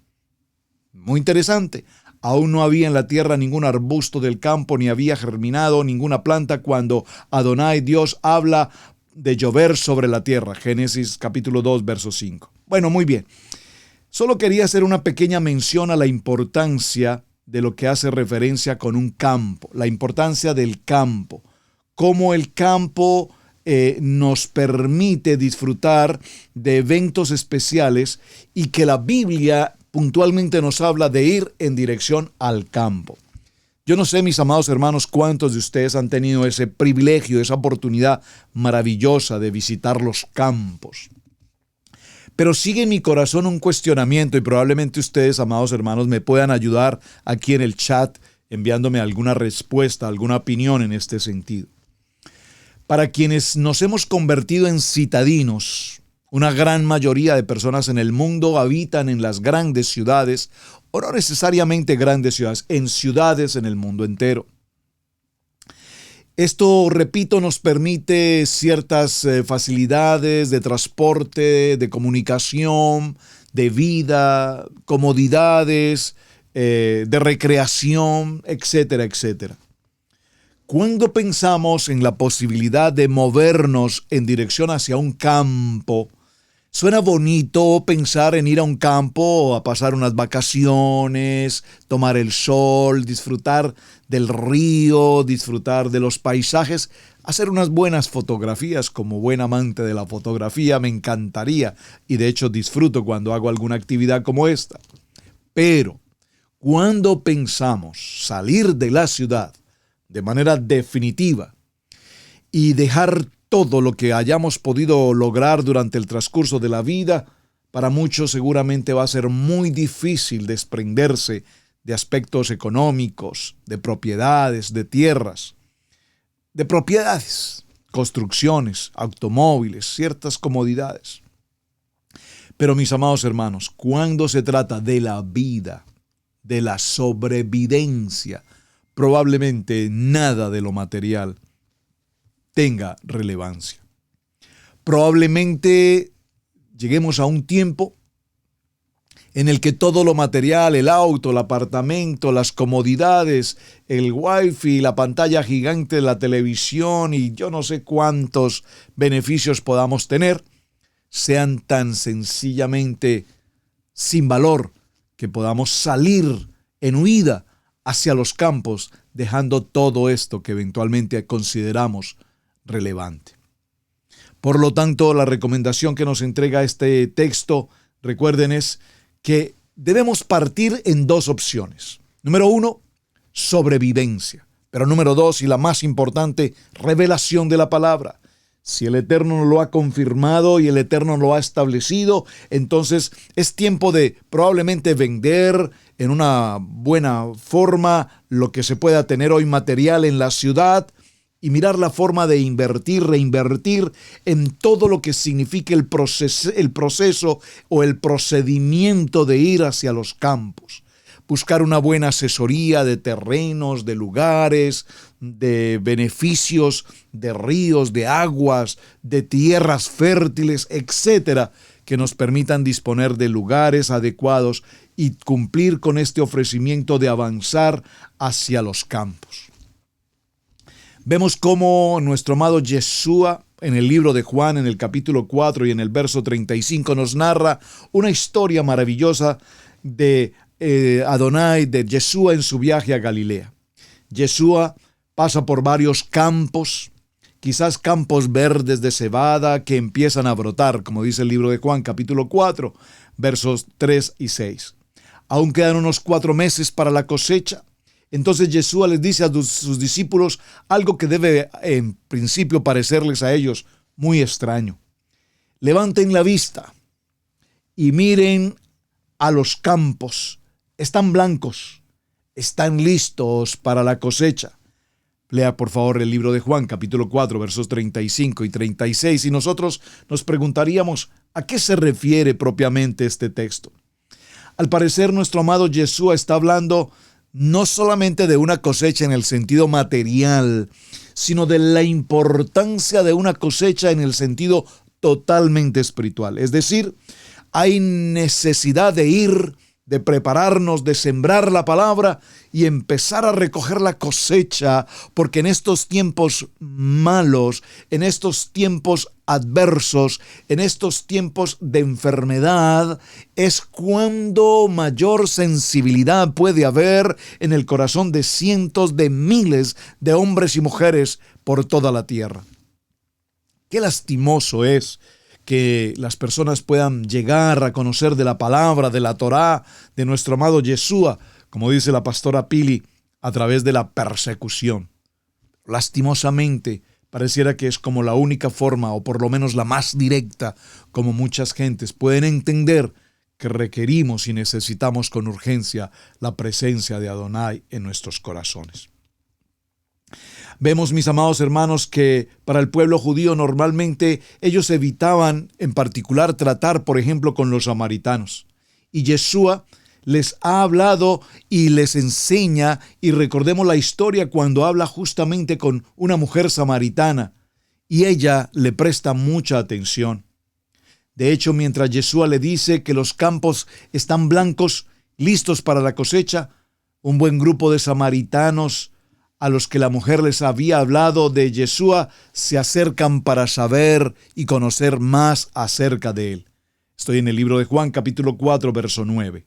Muy interesante. Aún no había en la tierra ningún arbusto del campo, ni había germinado ninguna planta cuando Adonai, Dios, habla de llover sobre la tierra. Génesis capítulo 2, verso 5. Bueno, muy bien. Solo quería hacer una pequeña mención a la importancia de lo que hace referencia con un campo, la importancia del campo, cómo el campo nos permite disfrutar de eventos especiales y que la Biblia puntualmente nos habla de ir en dirección al campo. Yo no sé, mis amados hermanos, cuántos de ustedes han tenido ese privilegio, esa oportunidad maravillosa de visitar los campos. Pero sigue en mi corazón un cuestionamiento, y probablemente ustedes, amados hermanos, me puedan ayudar aquí en el chat enviándome alguna respuesta, alguna opinión en este sentido. Para quienes nos hemos convertido en citadinos, una gran mayoría de personas en el mundo habitan en las grandes ciudades, o no necesariamente grandes ciudades, en ciudades en el mundo entero. Esto, repito, nos permite ciertas facilidades de transporte, de comunicación, de vida, comodidades, de recreación, etcétera, etcétera. Cuando pensamos en la posibilidad de movernos en dirección hacia un campo, suena bonito pensar en ir a un campo a pasar unas vacaciones, tomar el sol, disfrutar del río, disfrutar de los paisajes, hacer unas buenas fotografías. Como buen amante de la fotografía me encantaría, y de hecho disfruto cuando hago alguna actividad como esta. Pero cuando pensamos salir de la ciudad de manera definitiva y dejar todo lo que hayamos podido lograr durante el transcurso de la vida, para muchos seguramente va a ser muy difícil desprenderse de aspectos económicos, de propiedades, de tierras, de propiedades, construcciones, automóviles, ciertas comodidades. Pero mis amados hermanos, cuando se trata de la vida, de la sobrevivencia, probablemente nada de lo material tenga relevancia. Probablemente lleguemos a un tiempo en el que todo lo material, el auto, el apartamento, las comodidades, el wifi, la pantalla gigante de la televisión y yo no sé cuántos beneficios podamos tener, sean tan sencillamente sin valor que podamos salir en huida hacia los campos, dejando todo esto que eventualmente consideramos relevante. Por lo tanto, la recomendación que nos entrega este texto, recuerden, es que debemos partir en dos opciones. Número 1, sobrevivencia. Pero número 2, y la más importante, revelación de la palabra. Si el Eterno lo ha confirmado y el Eterno lo ha establecido, entonces es tiempo de probablemente vender en una buena forma lo que se pueda tener hoy material en la ciudad y mirar la forma de invertir, reinvertir en todo lo que signifique el proceso o el procedimiento de ir hacia los campos. Buscar una buena asesoría de terrenos, de lugares, de beneficios, de ríos, de aguas, de tierras fértiles, etcétera, que nos permitan disponer de lugares adecuados y cumplir con este ofrecimiento de avanzar hacia los campos. Vemos cómo nuestro amado Yeshua, en el libro de Juan, en el capítulo 4 y en el verso 35, nos narra una historia maravillosa de Adonai de Yeshua en su viaje a Galilea. Yeshua pasa por varios campos, quizás campos verdes de cebada que empiezan a brotar, como dice el libro de Juan, capítulo 4, versos 3 y 6. Aún quedan unos 4 meses para la cosecha. Entonces Yeshua les dice a sus discípulos algo que debe en principio parecerles a ellos muy extraño. Levanten la vista y miren a los campos. Están blancos, están listos para la cosecha. Lea por favor el libro de Juan, capítulo 4, versos 35 y 36, y nosotros nos preguntaríamos, ¿a qué se refiere propiamente este texto? Al parecer, nuestro amado Yeshua está hablando no solamente de una cosecha en el sentido material, sino de la importancia de una cosecha en el sentido totalmente espiritual. Es decir, hay necesidad de ir, de prepararnos, de sembrar la palabra y empezar a recoger la cosecha, porque en estos tiempos malos, en estos tiempos adversos, en estos tiempos de enfermedad, es cuando mayor sensibilidad puede haber en el corazón de cientos de miles de hombres y mujeres por toda la tierra. Qué lastimoso es que las personas puedan llegar a conocer de la palabra, de la Torá, de nuestro amado Yeshua, como dice la pastora Pili, a través de la persecución. Lastimosamente, pareciera que es como la única forma, o por lo menos la más directa, como muchas gentes pueden entender que requerimos y necesitamos con urgencia la presencia de Adonai en nuestros corazones. Vemos, mis amados hermanos, que para el pueblo judío normalmente ellos evitaban en particular tratar, por ejemplo, con los samaritanos. Y Yeshua les ha hablado y les enseña, y recordemos la historia cuando habla justamente con una mujer samaritana, y ella le presta mucha atención. De hecho, mientras Yeshua le dice que los campos están blancos, listos para la cosecha, un buen grupo de samaritanos a los que la mujer les había hablado de Yeshua se acercan para saber y conocer más acerca de él. Estoy en el libro de Juan, capítulo 4, verso 9,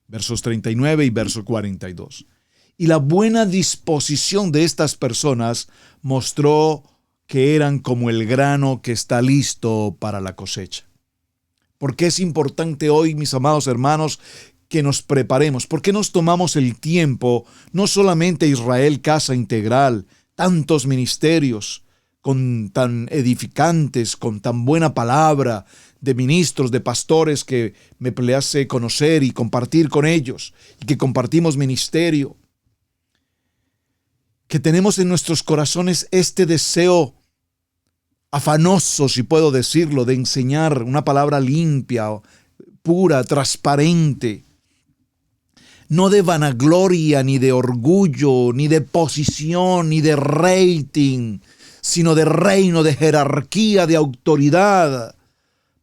versos 39 y verso 42. Y la buena disposición de estas personas mostró que eran como el grano que está listo para la cosecha. ¿Por qué es importante hoy, mis amados hermanos, que nos preparemos? ¿Por qué nos tomamos el tiempo, no solamente Israel Casa Integral, tantos ministerios con tan edificantes, con tan buena palabra, de ministros, de pastores que me place conocer y compartir con ellos, y que compartimos ministerio, que tenemos en nuestros corazones este deseo afanoso, si puedo decirlo, de enseñar una palabra limpia, pura, transparente, no de vanagloria, ni de orgullo, ni de posición, ni de rating, sino de reino, de jerarquía, de autoridad,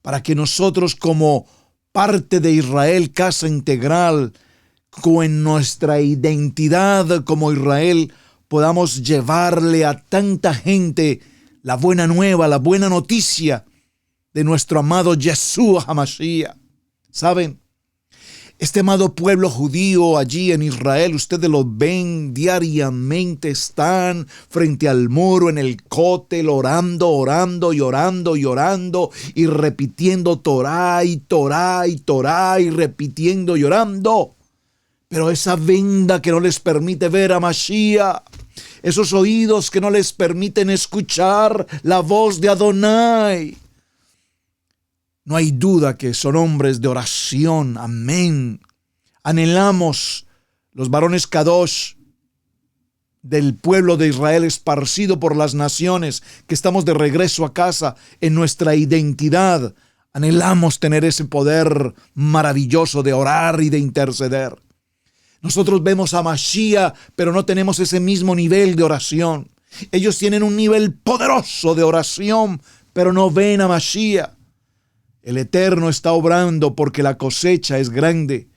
para que nosotros como parte de Israel Casa Integral, con nuestra identidad como Israel, podamos llevarle a tanta gente la buena nueva, la buena noticia de nuestro amado Yeshua HaMashiach. ¿Saben? Este amado pueblo judío allí en Israel, ustedes lo ven diariamente, están frente al muro en el cótel orando y repitiendo Torá y Torá y Torá y repitiendo y orando. Pero esa venda que no les permite ver a Mashiach, esos oídos que no les permiten escuchar la voz de Adonai, no hay duda que son hombres de oración. Amén. Anhelamos los varones Kadosh del pueblo de Israel esparcido por las naciones, que estamos de regreso a casa en nuestra identidad. Anhelamos tener ese poder maravilloso de orar y de interceder. Nosotros vemos a Mashiach, pero no tenemos ese mismo nivel de oración. Ellos tienen un nivel poderoso de oración, pero no ven a Mashiach. El Eterno está obrando porque la cosecha es grande.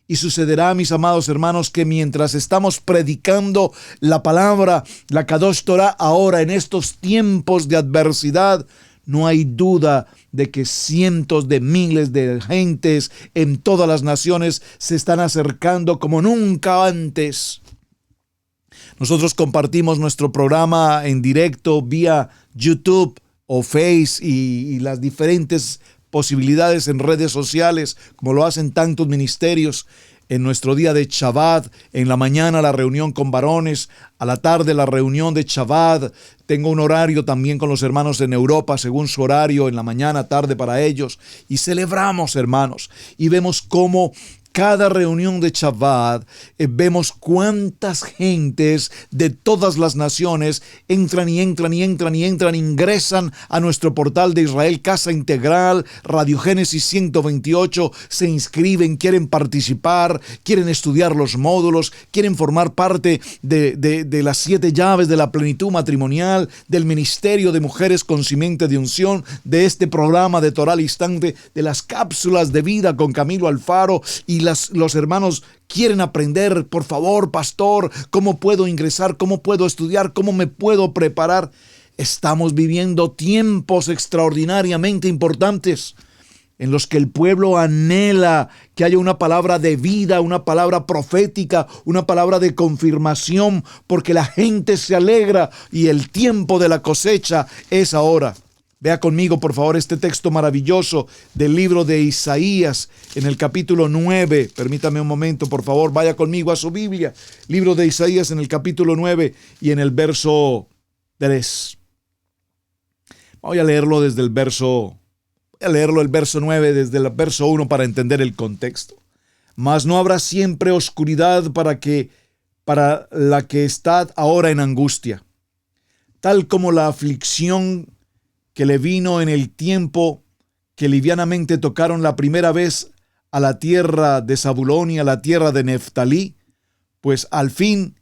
Y sucederá, mis amados hermanos, que mientras estamos predicando la palabra, la Kadosh Torah, ahora en estos tiempos de adversidad, no hay duda de que cientos de miles de gentes en todas las naciones se están acercando como nunca antes. Nosotros compartimos nuestro programa en directo vía YouTube o Face y las diferentes posibilidades en redes sociales, como lo hacen tantos ministerios. En nuestro día de Shabbat, en la mañana la reunión con varones, a la tarde la reunión de Shabbat. Tengo un horario también con los hermanos en Europa, según su horario, en la mañana, tarde para ellos. Y celebramos, hermanos, y vemos cómo cada reunión de Shabbat, vemos cuántas gentes de todas las naciones ingresan a nuestro portal de Israel Casa Integral, Radio Génesis 128, se inscriben, quieren participar, quieren estudiar los módulos, quieren formar parte de las 7 llaves de la plenitud matrimonial, del ministerio de mujeres con simiente de unción, de este programa de Torah al Instante, de las cápsulas de vida con Camilo Alfaro, y los hermanos quieren aprender. Por favor, pastor, ¿cómo puedo ingresar? ¿Cómo puedo estudiar? ¿Cómo me puedo preparar? Estamos viviendo tiempos extraordinariamente importantes en los que el pueblo anhela que haya una palabra de vida, una palabra profética, una palabra de confirmación, porque la gente se alegra y el tiempo de la cosecha es ahora. Vea conmigo, por favor, este texto maravilloso del libro de Isaías en el capítulo 9. Permítame un momento, por favor, vaya conmigo a su Biblia. Libro de Isaías en el capítulo 9 y en el verso 3. Voy a leerlo el verso 9 desde el verso 1 para entender el contexto. Mas no habrá siempre oscuridad para la que está ahora en angustia, tal como la aflicción que le vino en el tiempo que livianamente tocaron la primera vez a la tierra de Zabulón y a la tierra de Neftalí, pues al fin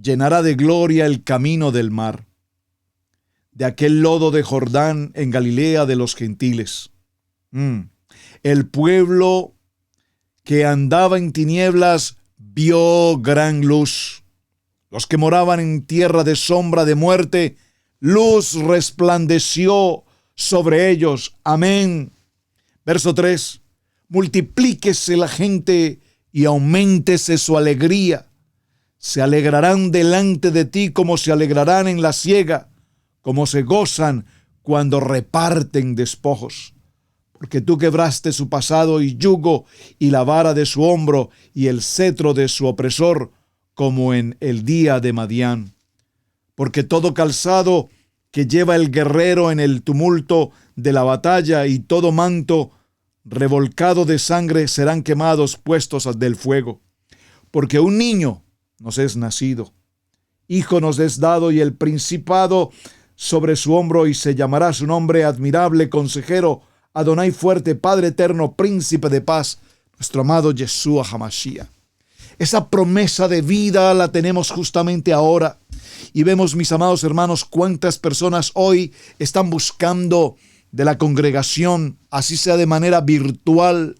llenará de gloria el camino del mar, de aquel lodo de Jordán en Galilea de los gentiles. El pueblo que andaba en tinieblas vio gran luz. Los que moraban en tierra de sombra de muerte, luz resplandeció sobre ellos. Amén. Verso 3. Multiplíquese la gente y auméntese su alegría. Se alegrarán delante de ti como se alegrarán en la siega, como se gozan cuando reparten despojos. Porque tú quebraste su pasado y yugo y la vara de su hombro y el cetro de su opresor, como en el día de Madián. Porque todo calzado que lleva el guerrero en el tumulto de la batalla y todo manto revolcado de sangre serán quemados, puestos del fuego. Porque un niño nos es nacido, hijo nos es dado, y el principado sobre su hombro, y se llamará su nombre Admirable, Consejero, Adonai Fuerte, Padre Eterno, Príncipe de Paz, nuestro amado Yeshua HaMashiach. Esa promesa de vida la tenemos justamente ahora. Y vemos, mis amados hermanos, cuántas personas hoy están buscando de la congregación, así sea de manera virtual,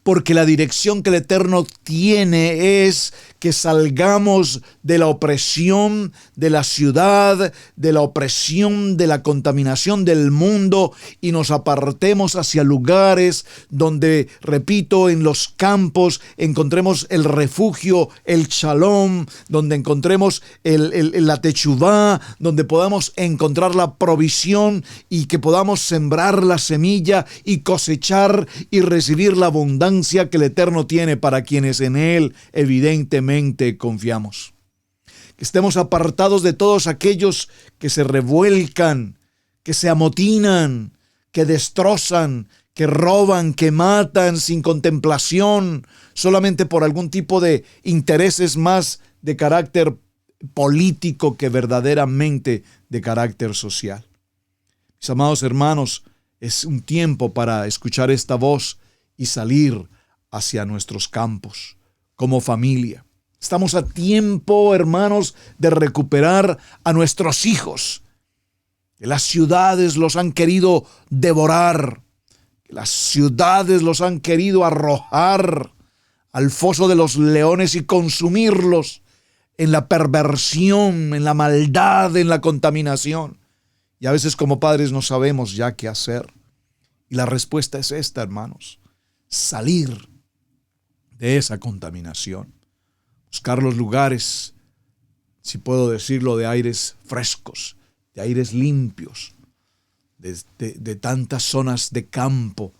porque la dirección que el Eterno tiene es que salgamos de la opresión de la ciudad, de la opresión de la contaminación del mundo, y nos apartemos hacia lugares donde, repito, en los campos encontremos el refugio, el shalom, donde encontremos la techuvá, donde podamos encontrar la provisión y que podamos sembrar la semilla y cosechar y recibir la abundancia que el Eterno tiene para quienes en Él evidentemente confiamos. Que estemos apartados de todos aquellos que se revuelcan, que se amotinan, que destrozan, que roban, que matan sin contemplación, solamente por algún tipo de intereses más de carácter político que verdaderamente de carácter social. Mis amados hermanos, es un tiempo para escuchar esta voz y salir hacia nuestros campos como familia. Estamos a tiempo, hermanos, de recuperar a nuestros hijos. Que las ciudades los han querido devorar. Que las ciudades los han querido arrojar al foso de los leones y consumirlos en la perversión, en la maldad, en la contaminación. Y a veces como padres no sabemos ya qué hacer. Y la respuesta es esta, hermanos. Salir de esa contaminación. Buscar los lugares, si puedo decirlo, de aires frescos, de aires limpios, de tantas zonas de campo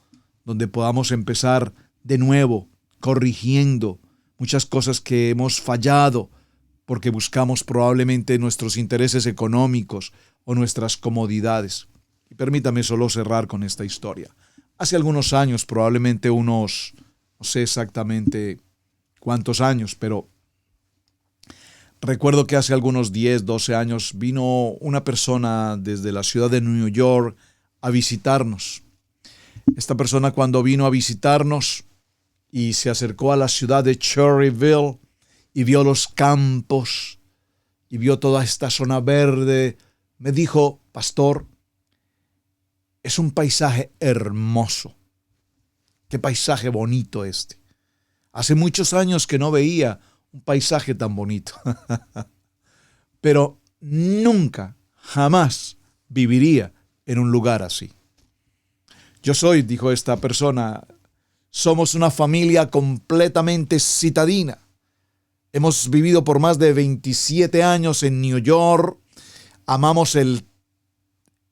donde podamos empezar de nuevo, corrigiendo muchas cosas que hemos fallado porque buscamos probablemente nuestros intereses económicos o nuestras comodidades. Y permítame solo cerrar con esta historia. Hace algunos años, probablemente unos, no sé exactamente cuántos años, pero recuerdo que hace algunos 10, 12 años vino una persona desde la ciudad de New York a visitarnos. Esta persona, cuando vino a visitarnos y se acercó a la ciudad de Cherryville y vio los campos y vio toda esta zona verde, me dijo: pastor, es un paisaje hermoso. Qué paisaje bonito este. Hace muchos años que no veía un paisaje tan bonito. Pero nunca, jamás viviría en un lugar así. Yo soy, dijo esta persona, somos una familia completamente citadina. Hemos vivido por más de 27 años en New York. Amamos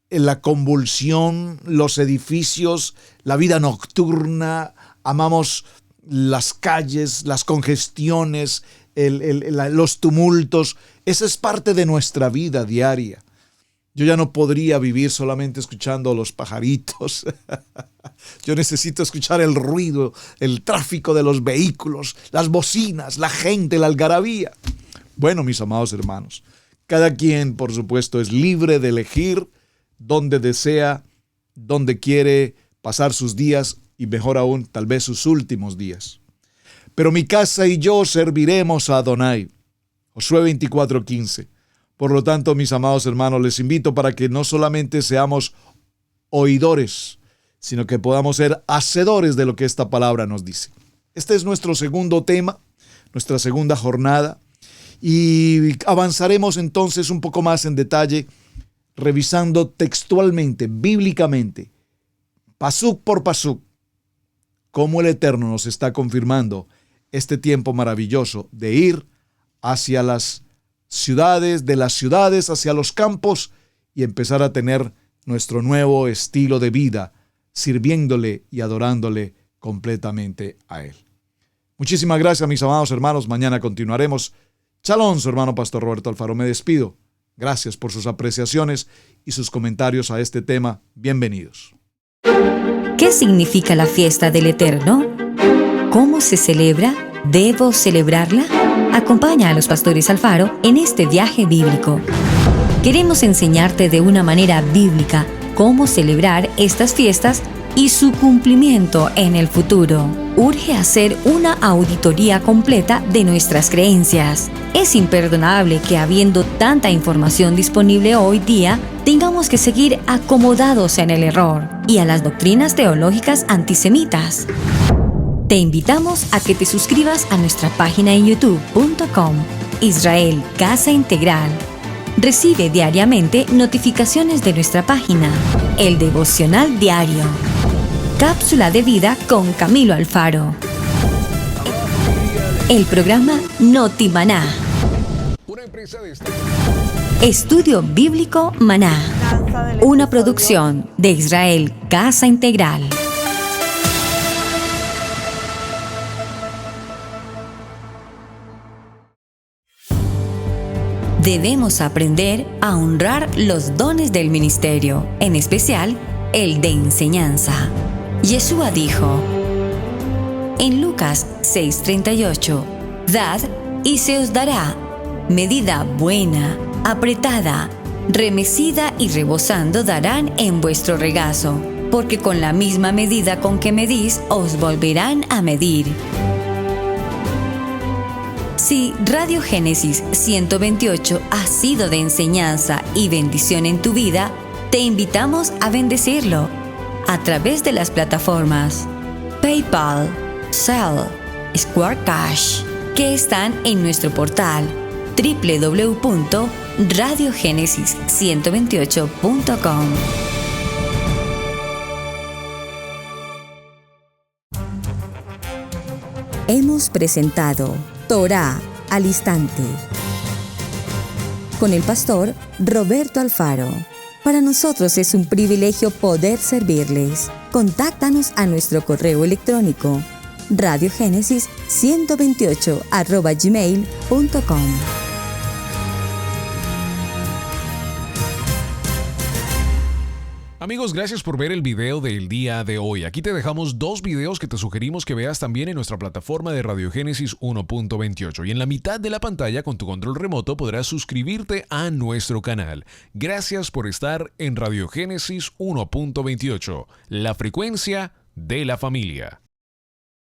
la convulsión, los edificios, la vida nocturna. Amamos las calles, las congestiones, los tumultos. Esa es parte de nuestra vida diaria. Yo ya no podría vivir solamente escuchando los pajaritos. Yo necesito escuchar el ruido, el tráfico de los vehículos, las bocinas, la gente, la algarabía. Bueno, mis amados hermanos, cada quien, por supuesto, es libre de elegir dónde desea, dónde quiere pasar sus días y, mejor aún, tal vez sus últimos días. Pero mi casa y yo serviremos a Adonai. Josué 24:15. Por lo tanto, mis amados hermanos, les invito para que no solamente seamos oidores, sino que podamos ser hacedores de lo que esta palabra nos dice. Este es nuestro segundo tema, nuestra segunda jornada, y avanzaremos entonces un poco más en detalle, revisando textualmente, bíblicamente, pasuk por pasuk, cómo el Eterno nos está confirmando este tiempo maravilloso de ir hacia las ciudades, de las ciudades hacia los campos y empezar a tener nuestro nuevo estilo de vida, sirviéndole y adorándole completamente a Él. Muchísimas gracias, mis amados hermanos. Mañana continuaremos. Shalom, su hermano Pastor Roberto Alfaro. Me despido. Gracias por sus apreciaciones y sus comentarios a este tema. Bienvenidos. ¿Qué significa la fiesta del Eterno? ¿Cómo se celebra? ¿Debo celebrarla? Acompaña a los pastores Alfaro en este viaje bíblico. Queremos enseñarte de una manera bíblica cómo celebrar estas fiestas y su cumplimiento en el futuro. Urge hacer una auditoría completa de nuestras creencias. Es imperdonable que, habiendo tanta información disponible hoy día, tengamos que seguir acomodados en el error y a las doctrinas teológicas antisemitas. Te invitamos a que te suscribas a nuestra página en youtube.com, Israel Casa Integral. Recibe diariamente notificaciones de nuestra página, el devocional diario, Cápsula de Vida con Camilo Alfaro, el programa Noti Maná, Estudio Bíblico Maná, una producción de Israel Casa Integral. Debemos aprender a honrar los dones del ministerio, en especial el de enseñanza. Yeshua dijo en Lucas 6:38, «Dad y se os dará, medida buena, apretada, remecida y rebosando darán en vuestro regazo, porque con la misma medida con que medís os volverán a medir». Si Radio Génesis 128 ha sido de enseñanza y bendición en tu vida, te invitamos a bendecirlo a través de las plataformas PayPal, Zelle, Square Cash, que están en nuestro portal www.radiogenesis128.com. Hemos presentado Torá al Instante con el pastor Roberto Alfaro. Para nosotros es un privilegio poder servirles. Contáctanos a nuestro correo electrónico radiogenesis128@gmail.com. Amigos, gracias por ver el video del día de hoy. Aquí te dejamos 2 videos que te sugerimos que veas también en nuestra plataforma de Radiogénesis 1.28. Y en la mitad de la pantalla, con tu control remoto, podrás suscribirte a nuestro canal. Gracias por estar en Radiogénesis 1.28, la frecuencia de la familia.